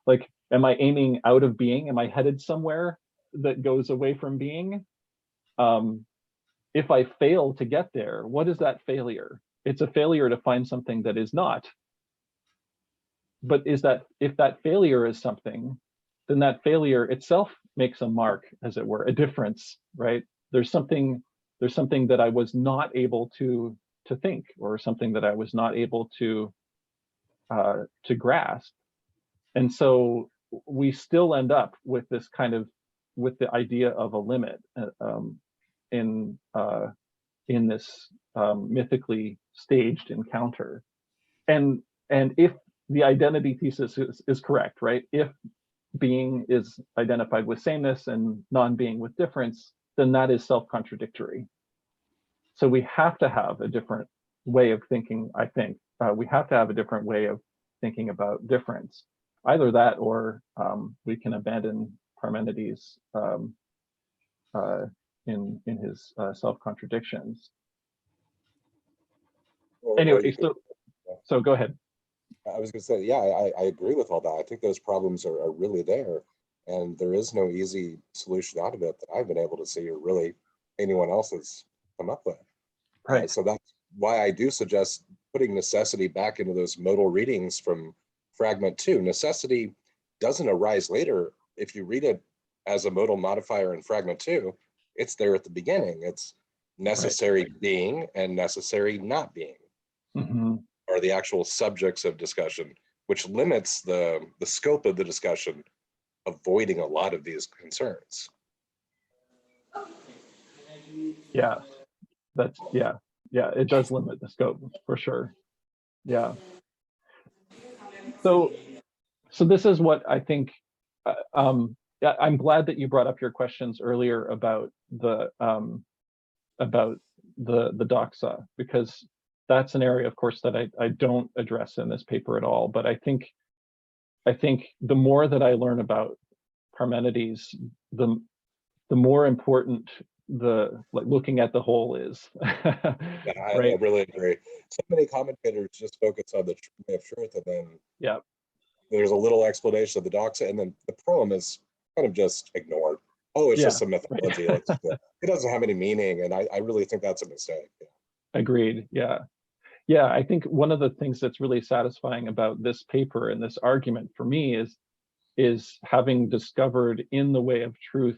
Speaker 1: Like, am I aiming out of being? Am I headed somewhere that goes away from being? If I fail to get there, what is that failure? It's a failure to find something that is not. But if that failure is something, then that failure itself makes a mark, as it were, a difference, right? There's something that I was not able to think, or something that I was not able to grasp. And so we still end up with this kind of, with the idea of a limit in this mythically staged encounter. And if the identity thesis is correct, right? If being is identified with sameness and non-being with difference, then that is self-contradictory. So we have to have a different way of thinking, I think. We have to have a different way of thinking about difference. Either that, or we can abandon Parmenides in his self-contradictions. Anyway, so go ahead.
Speaker 4: I was going to say, yeah, I agree with all that. I think those problems are really there, and there is no easy solution out of it that I've been able to see, or really anyone else has come up with.
Speaker 1: Right.
Speaker 4: So that's why I do suggest putting necessity back into those modal readings from fragment 2. Necessity doesn't arise later. If you read it as a modal modifier in fragment 2, it's there at the beginning. It's necessary being and necessary not being.
Speaker 1: Mm-hmm.
Speaker 4: Are the actual subjects of discussion, which limits the scope of the discussion, avoiding a lot of these concerns.
Speaker 1: Yeah, it does limit the scope for sure. Yeah. So this is what I think. I'm glad that you brought up your questions earlier about the doxa, because that's an area, of course, that I don't address in this paper at all. But I think the more that I learn about Parmenides, the more important looking at the whole is.
Speaker 4: Yeah,
Speaker 1: right?
Speaker 4: I really agree. So many commentators just focus on the way of truth, and then there's a little explanation of the doxa, and then the poem is kind of just ignored. Oh, it's just some mythology. Like, it doesn't have any meaning, and I really think that's a mistake.
Speaker 1: Agreed. Yeah. Yeah, I think one of the things that's really satisfying about this paper and this argument for me is having discovered in the way of truth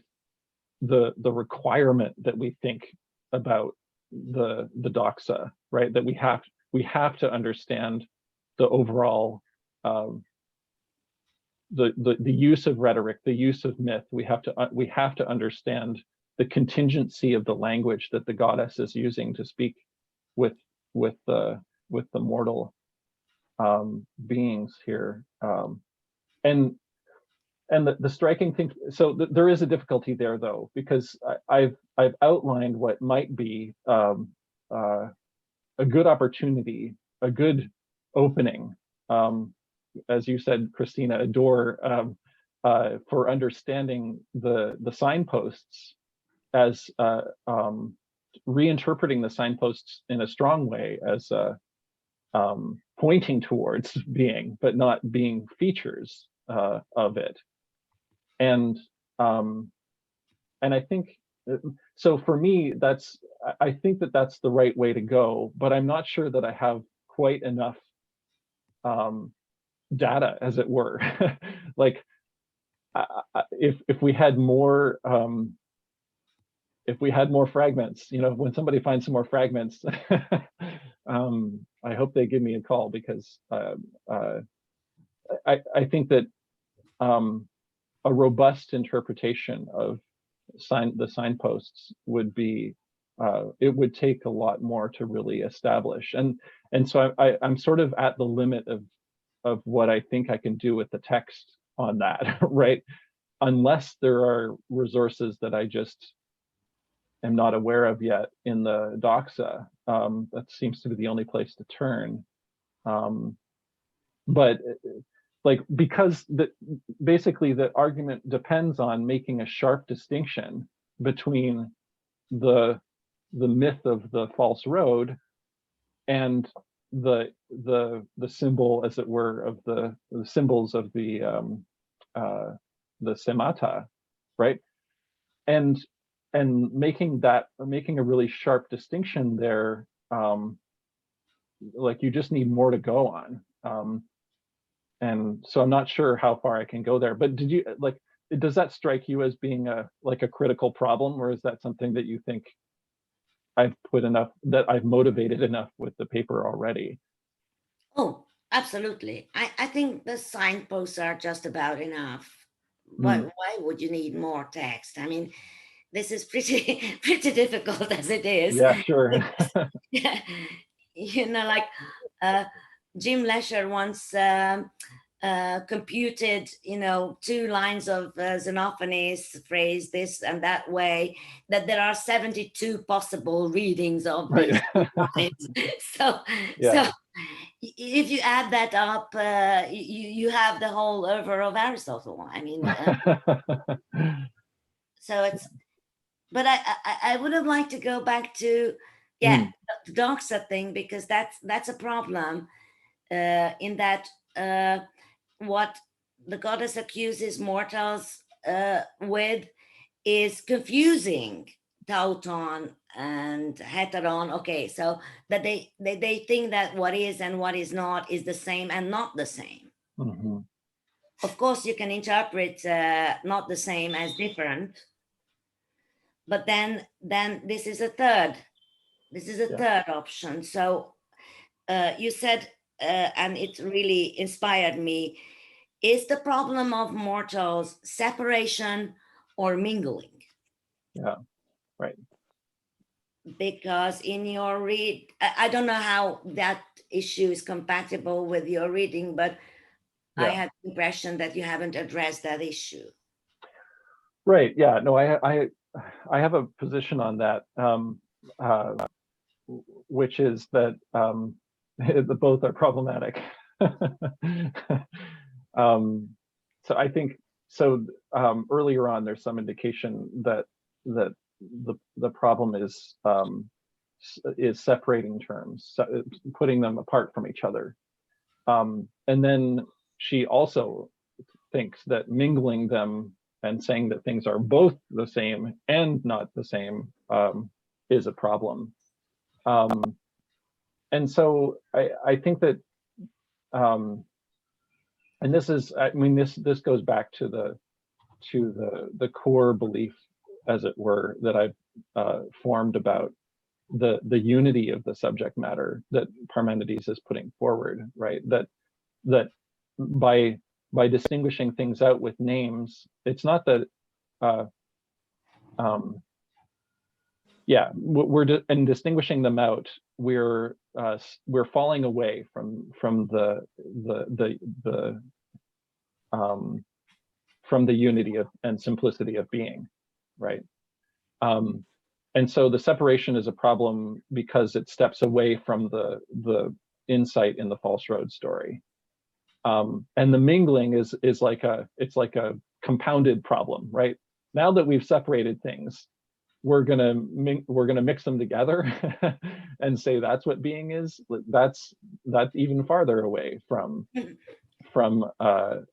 Speaker 1: the requirement that we think about the doxa, right? That we have to understand the overall the use of rhetoric, the use of myth. We have to understand the contingency of the language that the goddess is using to speak with the mortal beings here. And the striking thing, so there is a difficulty there though, because I've outlined what might be a good opportunity, a good opening, as you said, Christina, a door for understanding the signposts as reinterpreting the signposts in a strong way as pointing towards being, but not being features of it. And I think, so for me, I think that's the right way to go, but I'm not sure that I have quite enough data, as it were. Like, if we had more fragments, when somebody finds some more fragments, I hope they give me a call, because I think that a robust interpretation of the signposts would be, it would take a lot more to really establish. And so I'm sort of at the limit of what I think I can do with the text on that, right? Unless there are resources that I just am not aware of yet in the doxa. That seems to be the only place to turn. But like, because basically the argument depends on making a sharp distinction between the myth of the false road and the symbol, as it were, of the symbols of the semata, right? And making a really sharp distinction there, like, you just need more to go on. And so I'm not sure how far I can go there. But does that strike you as being a critical problem, or is that something that you think I've motivated enough with the paper already?
Speaker 3: Oh, absolutely. I think the signposts are just about enough. But why would you need more text? I mean, this is pretty difficult as it is.
Speaker 1: Yeah, sure.
Speaker 3: Like Jim Lesher once computed, 2 lines of Xenophanes phrase this and that way, that there are 72 possible readings of these lines. So if you add that up, you have the whole oeuvre of Aristotle. I mean, so it's. But I would have liked to go back to the doxa thing, because that's a problem in that what the goddess accuses mortals with is confusing tauton and heteron. Okay, so that they think that what is and what is not is the same and not the same.
Speaker 1: Mm-hmm.
Speaker 3: Of course, you can interpret not the same as different. But then this is a third option. So you said, and it really inspired me, is the problem of mortals separation or mingling?
Speaker 1: Yeah, right.
Speaker 3: Because in your I don't know how that issue is compatible with your reading, but I had the impression that you haven't addressed that issue.
Speaker 1: Right. Yeah. No, I have a position on that, which is that both are problematic. So I think so. Earlier on, there's some indication that the problem is separating terms, putting them apart from each other, and then she also thinks that mingling them and saying that things are both the same and not the same is a problem. And so I think that, and this is, I mean, this goes back to the core belief, as it were, that I've formed about the unity of the subject matter that Parmenides is putting forward, right? That by distinguishing things out with names, it's not that in distinguishing them out, we're falling away from the unity and simplicity of being, right? And so the separation is a problem because it steps away from the insight in the false road story. And the mingling is like a compounded problem, right? Now that we've separated things, we're gonna mix them together and say that's what being is. That's even farther away from the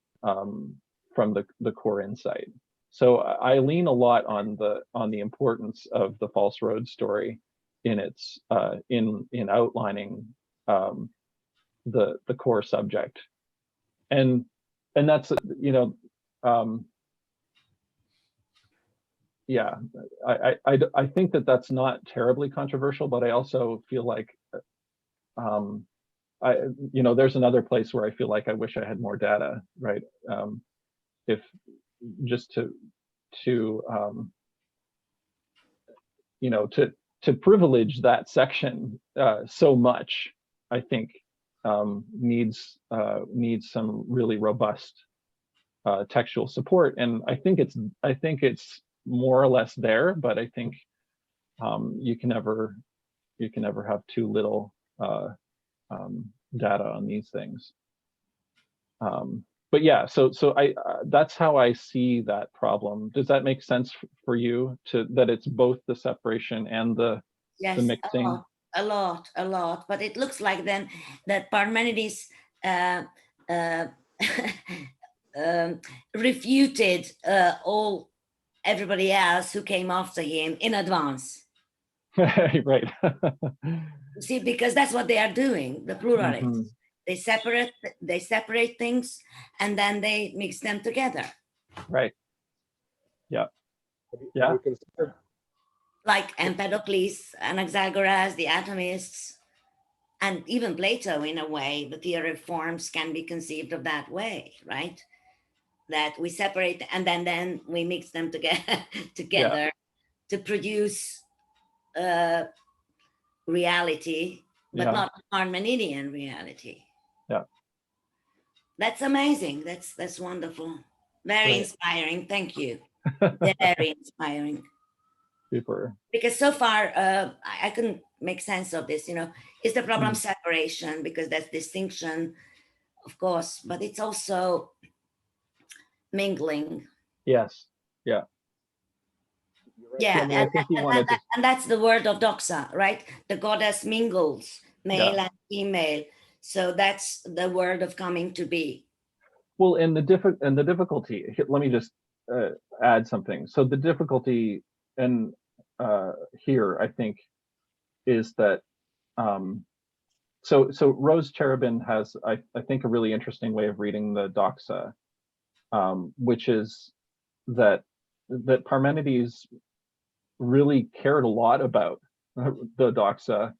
Speaker 1: core insight. So I lean a lot on the importance of the false road story in its in outlining the core subject, and that's, you know, yeah, I think that that's not terribly controversial, but I also feel like you know, there's another place where I feel like I wish I had more data, right? If just to you know, to privilege that section so much, I think needs some really robust textual support, and I think it's more or less there, but I think you can never have too little data on these things. But yeah, so I that's how I see that problem. Does that make sense for you, that it's both the separation and the mixing?
Speaker 3: A lot. But it looks like then that Parmenides refuted everybody else who came after him in advance.
Speaker 1: Right.
Speaker 3: See, because that's what they are doing, the pluralists. Mm-hmm. They separate things and then they mix them together.
Speaker 1: Right. Yeah.
Speaker 4: Yeah.
Speaker 3: Like Empedocles, Anaxagoras, the atomists, and even Plato, in a way, the theory of forms can be conceived of that way, right? That we separate and then we mix them together to produce reality, but not Parmenidean reality.
Speaker 1: Yeah.
Speaker 3: That's amazing. That's wonderful. Very inspiring. Thank you. Very inspiring.
Speaker 1: Super.
Speaker 3: Because so far, I couldn't make sense of this, you know. Is the problem separation? Because that's distinction, of course, but it's also mingling.
Speaker 1: Yes. Yeah.
Speaker 3: Yeah, and that's the word of doxa, right? The goddess mingles, male and female. So that's the word of coming to be.
Speaker 1: Well, and the difficulty. Let me just add something. So the difficulty, and here I think, is that so Rose Cherubin has I think a really interesting way of reading the doxa, which is that Parmenides really cared a lot about the doxa,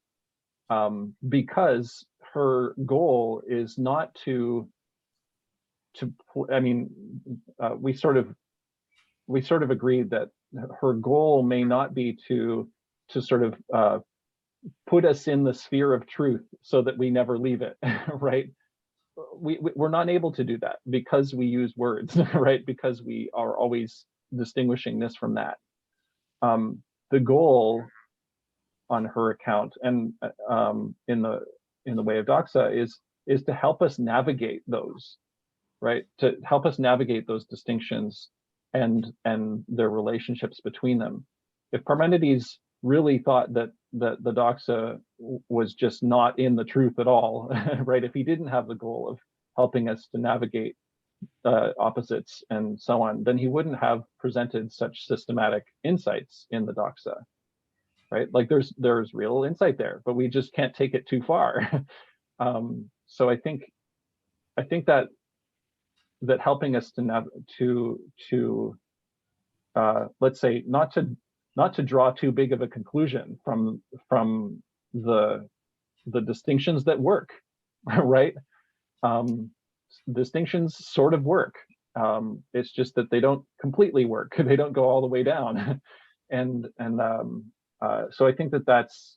Speaker 1: because her goal is not to I mean, we sort of agreed that her goal may not be to sort of put us in the sphere of truth so that we never leave it, right? We're not able to do that because we use words, right? Because we are always distinguishing this from that. The goal on her account and in the way of doxa is to help us navigate those, right? To help us navigate those distinctions and their relationships between them. If Parmenides really thought that the doxa was just not in the truth at all, right? If he didn't have the goal helping us to navigate opposites and so on, then he wouldn't have presented such systematic insights in the doxa, right? Like there's real insight there, but we just can't take it too far. So I think that helping us to let's say not to draw too big of a conclusion from the distinctions that work, right? Distinctions sort of work. It's just that they don't completely work. They don't go all the way down. and so I think that's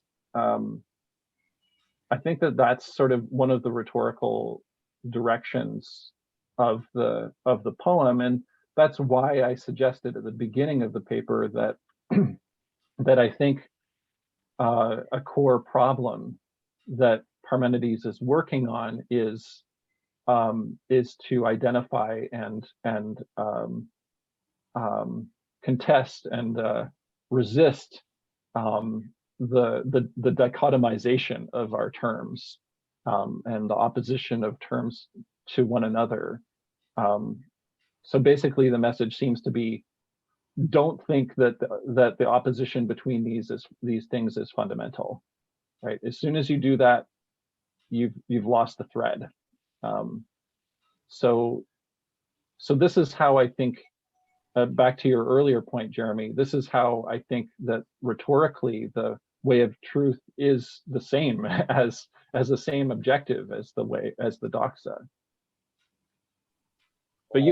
Speaker 1: sort of one of the rhetorical directions of the poem, and that's why I suggested at the beginning of the paper that that I think a core problem that Parmenides is working on is to identify and contest and resist the dichotomization of our terms and the opposition of terms to one another. So basically, the message seems to be: don't think that the opposition between these things is fundamental, right? As soon as you do that, you've lost the thread. So this is how I think, back to your earlier point, Jeremy, this is how I think that rhetorically the way of truth is the same as the same objective as the doxa. But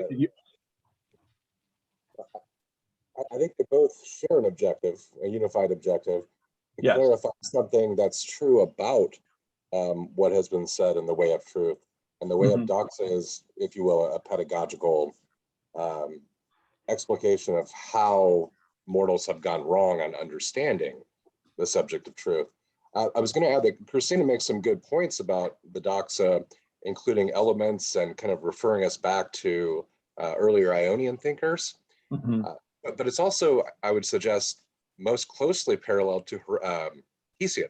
Speaker 4: I think they both share an objective, a unified objective, to
Speaker 1: yes.
Speaker 4: clarify something that's true about what has been said in the way of truth. And the way of doxa is, if you will, a pedagogical explication of how mortals have gone wrong on understanding the subject of truth. I was going to add that Christina makes some good points about the doxa, including elements and kind of referring us back to earlier Ionian thinkers. But it's also, I would suggest, most closely parallel to Hesiod.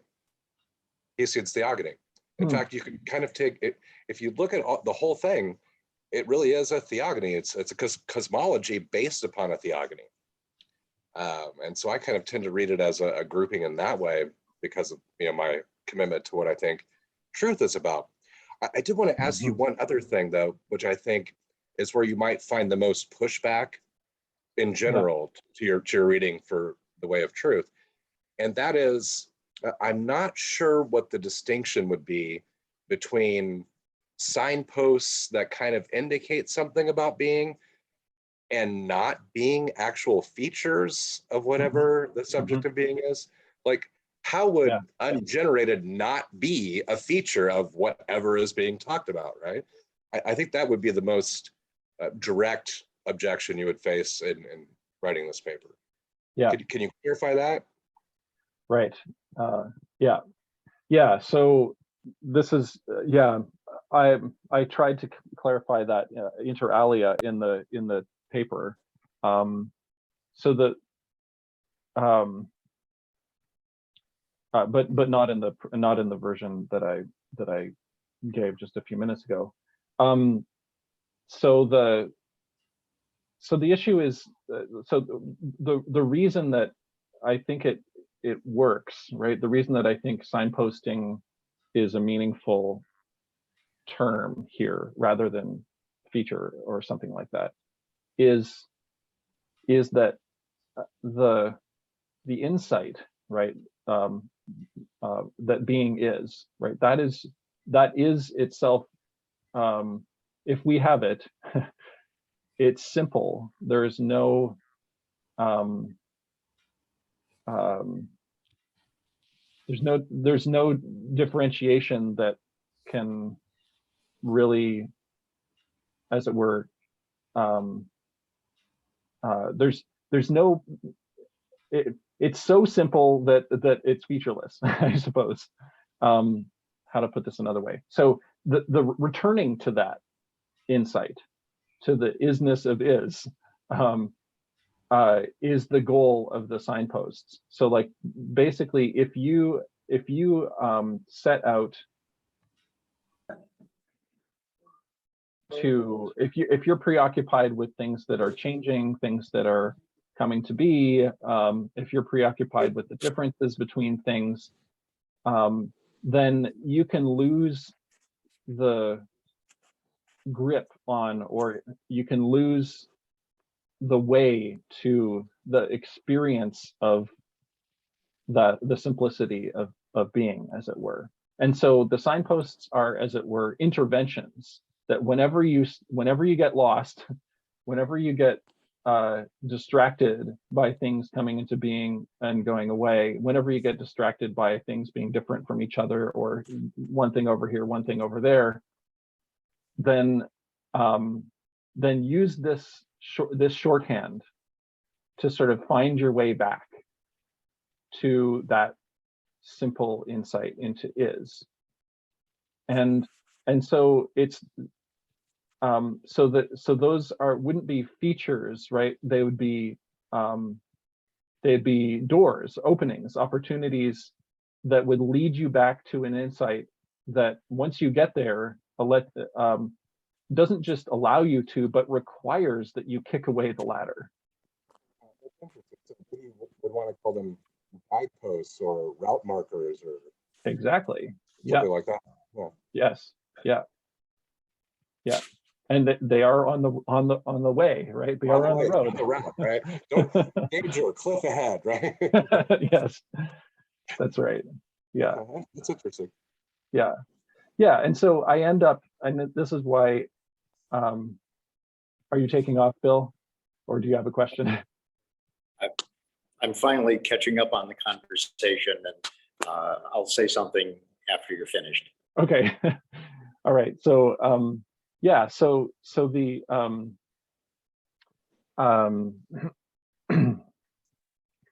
Speaker 4: Hesiod's Theogony. In fact, you can kind of take it, if you look at the whole thing, it really is a theogony. It's a cosmology based upon a theogony. And so I kind of tend to read it as a grouping in that way because of my commitment to what I think truth is about. I did want to ask you one other thing, though, which I think is where you might find the most pushback in general to your reading for the way of truth. And that is, I'm not sure what the distinction would be between signposts that kind of indicate something about being and not being actual features of whatever the subject of being is. Like, how would ungenerated not be a feature of whatever is being talked about, right? I think that would be the most direct objection you would face in writing this paper. Yeah. Can you clarify that?
Speaker 1: Right. Yeah. So this is I tried to clarify that inter alia in the paper. So that but not in the version that I gave just a few minutes ago. So the issue is, the reason that I think it works, right? The reason that I think signposting is a meaningful term here rather than feature or something like that is that the insight, right? That being is, right? That is itself, if we have it, it's simple. There's no there's no differentiation that can really, as it were, there's no, it's so simple that it's featureless, I suppose. How to put this another way? So the returning to that insight, to the isness of is the goal of the signposts. So like basically, if you set out to, if you're preoccupied with things that are changing, things that are coming to be, if you're preoccupied with the differences between things, then you can lose the grip on, or you can lose the way to the experience of the simplicity of being, as it were. And so the signposts are, as it were, interventions that whenever you get lost, whenever you get distracted by things coming into being and going away, whenever you get distracted by things being different from each other, or one thing over here, one thing over there, then use this shorthand to sort of find your way back to that simple insight into is. And so it's so those wouldn't be features, right? They would be they'd be doors, openings, opportunities that would lead you back to an insight that once you get there, doesn't just allow you to, but requires that you kick away the ladder.
Speaker 4: We would want to call them guideposts or route markers, or
Speaker 1: exactly,
Speaker 4: something like that. Yeah.
Speaker 1: Yes, yeah, and they are on the way, right? They are on the road.
Speaker 4: On the route, right? Don't danger, cliff ahead, right?
Speaker 1: Yes, that's right. Yeah,
Speaker 4: That's interesting.
Speaker 1: Yeah, and so I end up, and this is why. Are you taking off, Bill, or do you have a question?
Speaker 5: I'm finally catching up on the conversation, and I'll say something after you're finished.
Speaker 1: Okay. All right. So yeah. So the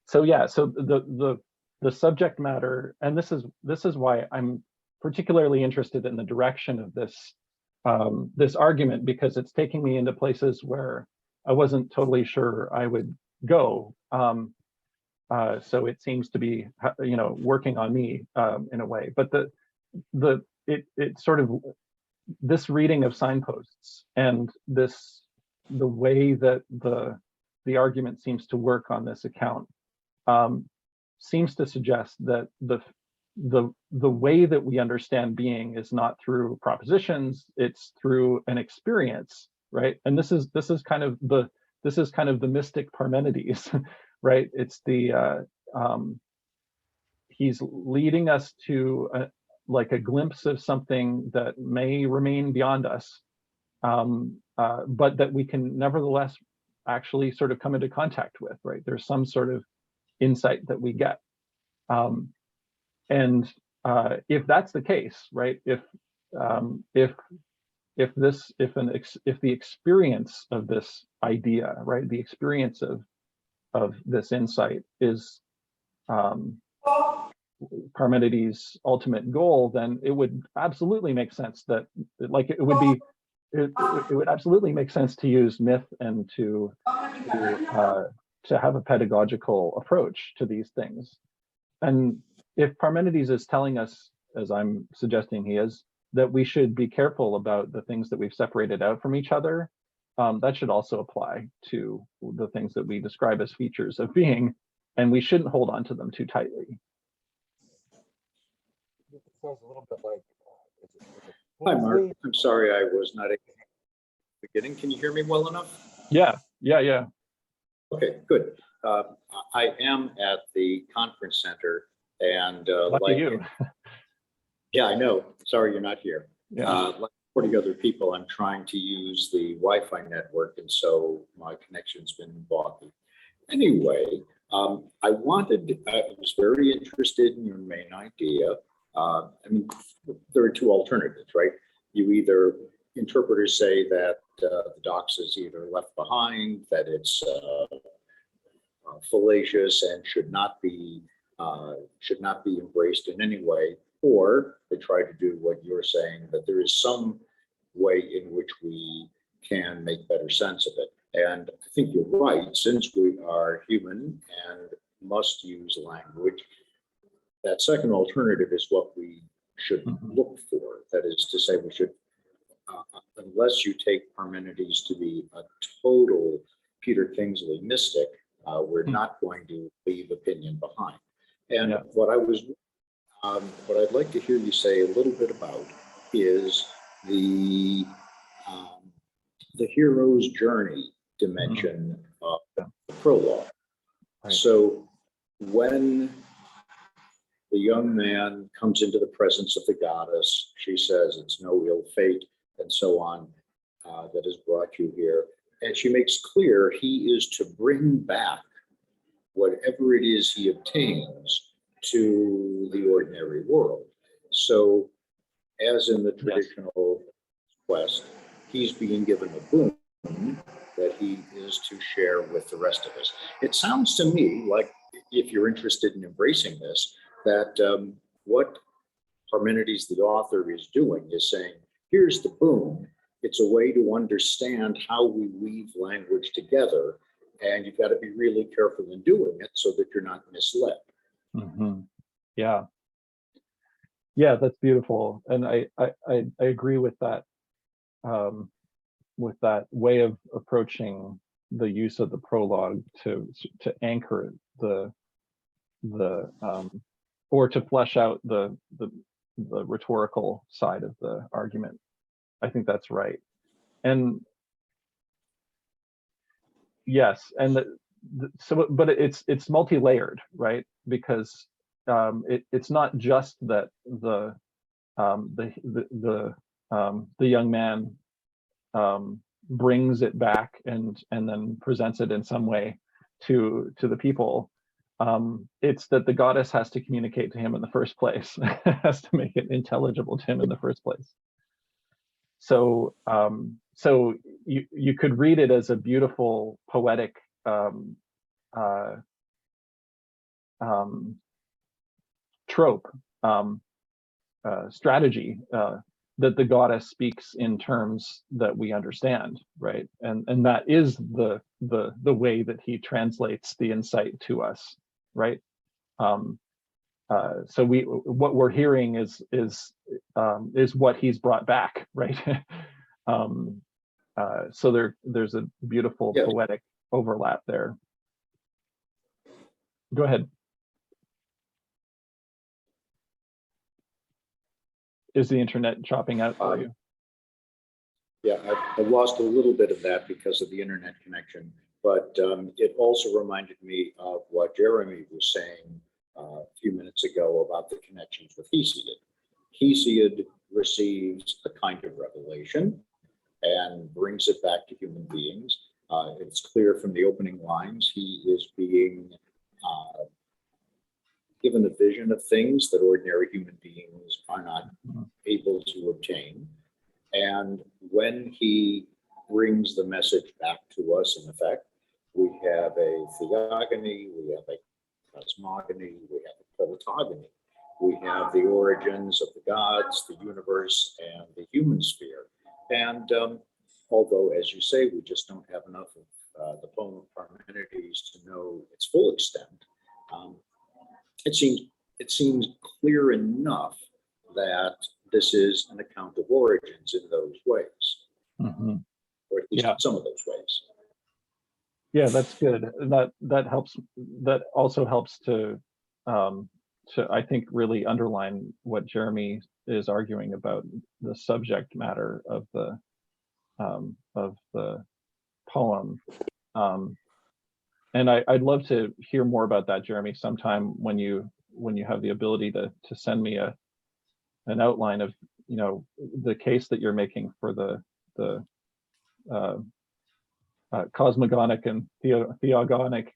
Speaker 1: so yeah. So the subject matter, and this is why I'm particularly interested in the direction of this argument, because it's taking me into places where I wasn't totally sure I would go. So it seems to be, working on me in a way. But it sort of, this reading of signposts and the way that the argument seems to work on this account seems to suggest that the way that we understand being is not through propositions, it's through an experience, right? And this is kind of the mystic Parmenides, right? It's he's leading us to like a glimpse of something that may remain beyond us, but that we can nevertheless actually sort of come into contact with, right? There's some sort of insight that we get. And if that's the case, right? If the experience of this idea, right, the experience of this insight is Parmenides' ultimate goal, then it would absolutely make sense that, like, it would absolutely make sense to use myth and to have a pedagogical approach to these things. And if Parmenides is telling us, as I'm suggesting he is, that we should be careful about the things that we've separated out from each other, that should also apply to the things that we describe as features of being, and we shouldn't hold on to them too tightly.
Speaker 4: It sounds a little bit like.
Speaker 5: Hi, Mark. I'm sorry I was not at the beginning. Can you hear me well enough?
Speaker 1: Yeah.
Speaker 5: Okay, good. I am at the conference center, and
Speaker 1: Lucky you.
Speaker 5: Yeah, I know. Sorry you're not here.
Speaker 1: Yeah.
Speaker 5: Like 40 other people, I'm trying to use the Wi-Fi network, and so my connection's been boggy. Anyway, I was very interested in your main idea. I mean, there are two alternatives, right? You either interpreters say that the dox is either left behind, that it's fallacious and should not be embraced in any way, or they try to do what you're saying, that there is some way in which we can make better sense of it. And I think you're right, since we are human and must use language, that second alternative is what we should look for. That is to say, we should, unless you take Parmenides to be a total Peter Kingsley mystic, we're not going to leave opinion behind. And
Speaker 1: Yeah.
Speaker 5: what I'd like to hear you say a little bit about is the hero's journey dimension of the prologue.
Speaker 1: Right.
Speaker 5: So when the young man comes into the presence of the goddess, she says it's no ill fate and so on that has brought you here. And she makes clear he is to bring back whatever it is he obtains to the ordinary world. So as in the traditional quest, he's being given a boon that he is to share with the rest of us. It sounds to me like, if you're interested in embracing this, that what Parmenides, the author, is doing is saying, here's the boon. It's a way to understand how we weave language together, and you've got to be really careful in doing it so that you're not misled.
Speaker 1: Mm-hmm. Yeah. Yeah, that's beautiful. And I agree with that way of approaching the use of the prologue to anchor the or to flesh out the rhetorical side of the argument. I think that's right. And yes, and but it's multi-layered, right? Because it's not just that the young man brings it back and then presents it in some way to the people. It's that the goddess has to communicate to him in the first place, has to make it intelligible to him in the first place. So so you could read it as a beautiful poetic trope, strategy, that the goddess speaks in terms that we understand, right? And that is the way that he translates the insight to us, right? So what we're hearing is what he's brought back, right? So there's a beautiful poetic overlap there. Go ahead. Is the internet chopping out for you?
Speaker 5: Yeah, I lost a little bit of that because of the internet connection, but it also reminded me of what Jeremy was saying a few minutes ago about the connections with Hesiod. Hesiod receives a kind of revelation and brings it back to human beings. It's clear from the opening lines, he is being given a vision of things that ordinary human beings are not able to obtain. And when he brings the message back to us, in effect, we have a theogony, we have a cosmogony, we have a politogony. We have the origins of the gods, the universe, and the human sphere. And although, as you say, we just don't have enough of the poem of Parmenides to know its full extent, it seems clear enough that this is an account of origins in those ways, or at least in some of those ways.
Speaker 1: Yeah, that's good. That helps. That also helps to I think really underline what Jeremy is arguing about the subject matter of the poem. And I'd love to hear more about that, Jeremy, sometime when you have the ability to send me an outline of the case that you're making for the cosmogonic and theogonic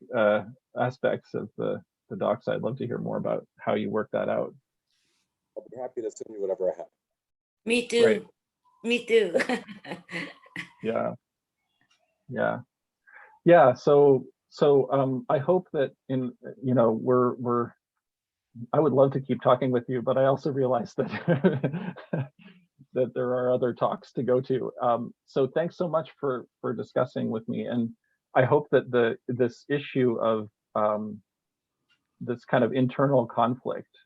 Speaker 1: aspects of the doxa. I'd love to hear more about how you work that out.
Speaker 4: I'll be happy to send you whatever I have.
Speaker 3: Me too.
Speaker 1: Great.
Speaker 3: Me too.
Speaker 1: Yeah. So I hope that I would love to keep talking with you, but I also realize that that there are other talks to go to. So thanks so much for discussing with me, and I hope that this issue of this kind of internal conflict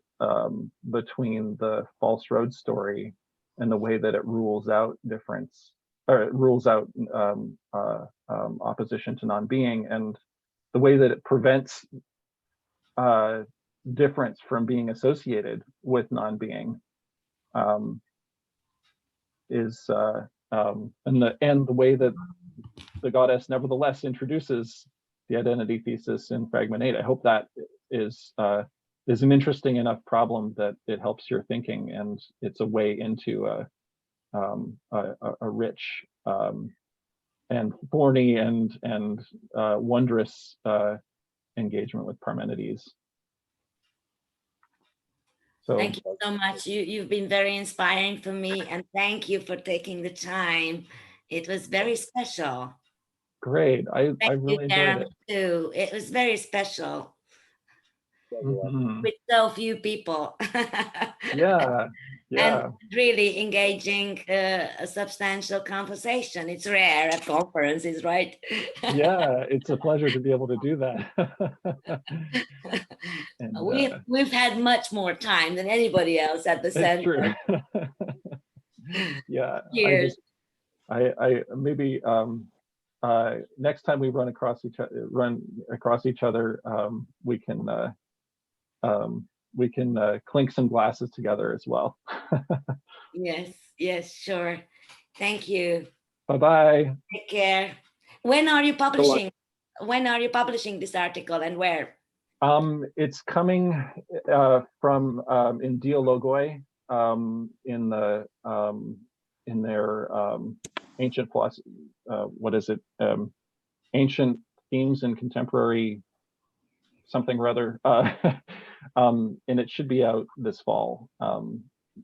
Speaker 1: between the false road story and the way that it rules out difference or it rules out opposition to non-being, and the way that it prevents difference from being associated with non-being is and the way that the goddess nevertheless introduces the identity thesis in Fragment 8. I hope that is an interesting enough problem that it helps your thinking, and it's a way into a rich and thorny and wondrous engagement with Parmenides. So
Speaker 3: thank you so much. You've been very inspiring for me, and thank you for taking the time. It was very special.
Speaker 1: great. I really enjoyed
Speaker 3: Jeremy,
Speaker 1: it.
Speaker 3: too. It was very special
Speaker 1: Mhm.
Speaker 3: with so few people.
Speaker 1: Yeah, yeah.
Speaker 3: And really engaging a substantial conversation. It's rare at conferences, right?
Speaker 1: Yeah, it's a pleasure to be able to do that. And,
Speaker 3: We've had much more time than anybody else at the
Speaker 1: it's
Speaker 3: center.
Speaker 1: true. Yeah,
Speaker 3: Cheers.
Speaker 1: I maybe next time we run across each other, we can clink some glasses together as well.
Speaker 3: Yes, sure. Thank you.
Speaker 1: Bye-bye.
Speaker 3: Take care. When are you publishing? When are you publishing this article, and where?
Speaker 1: It's coming from in Dialogoi, in their ancient philosophy. What is it? Ancient themes in contemporary something or other. And it should be out this fall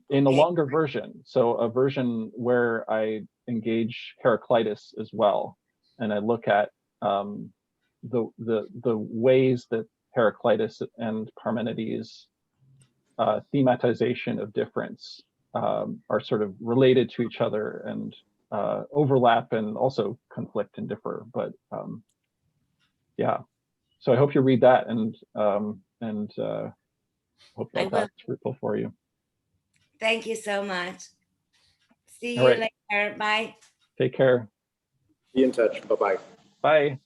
Speaker 1: in a longer version. So a version where I engage Heraclitus as well, and I look at the ways that Heraclitus and Parmenides thematization of difference are sort of related to each other and overlap and also conflict and differ. But yeah, so I hope you read that and hope that that's fruitful for you.
Speaker 3: Thank you so much. See
Speaker 1: All
Speaker 3: you
Speaker 1: right.
Speaker 3: later. Bye.
Speaker 1: Take care.
Speaker 5: Be in touch. Bye-bye.
Speaker 1: Bye.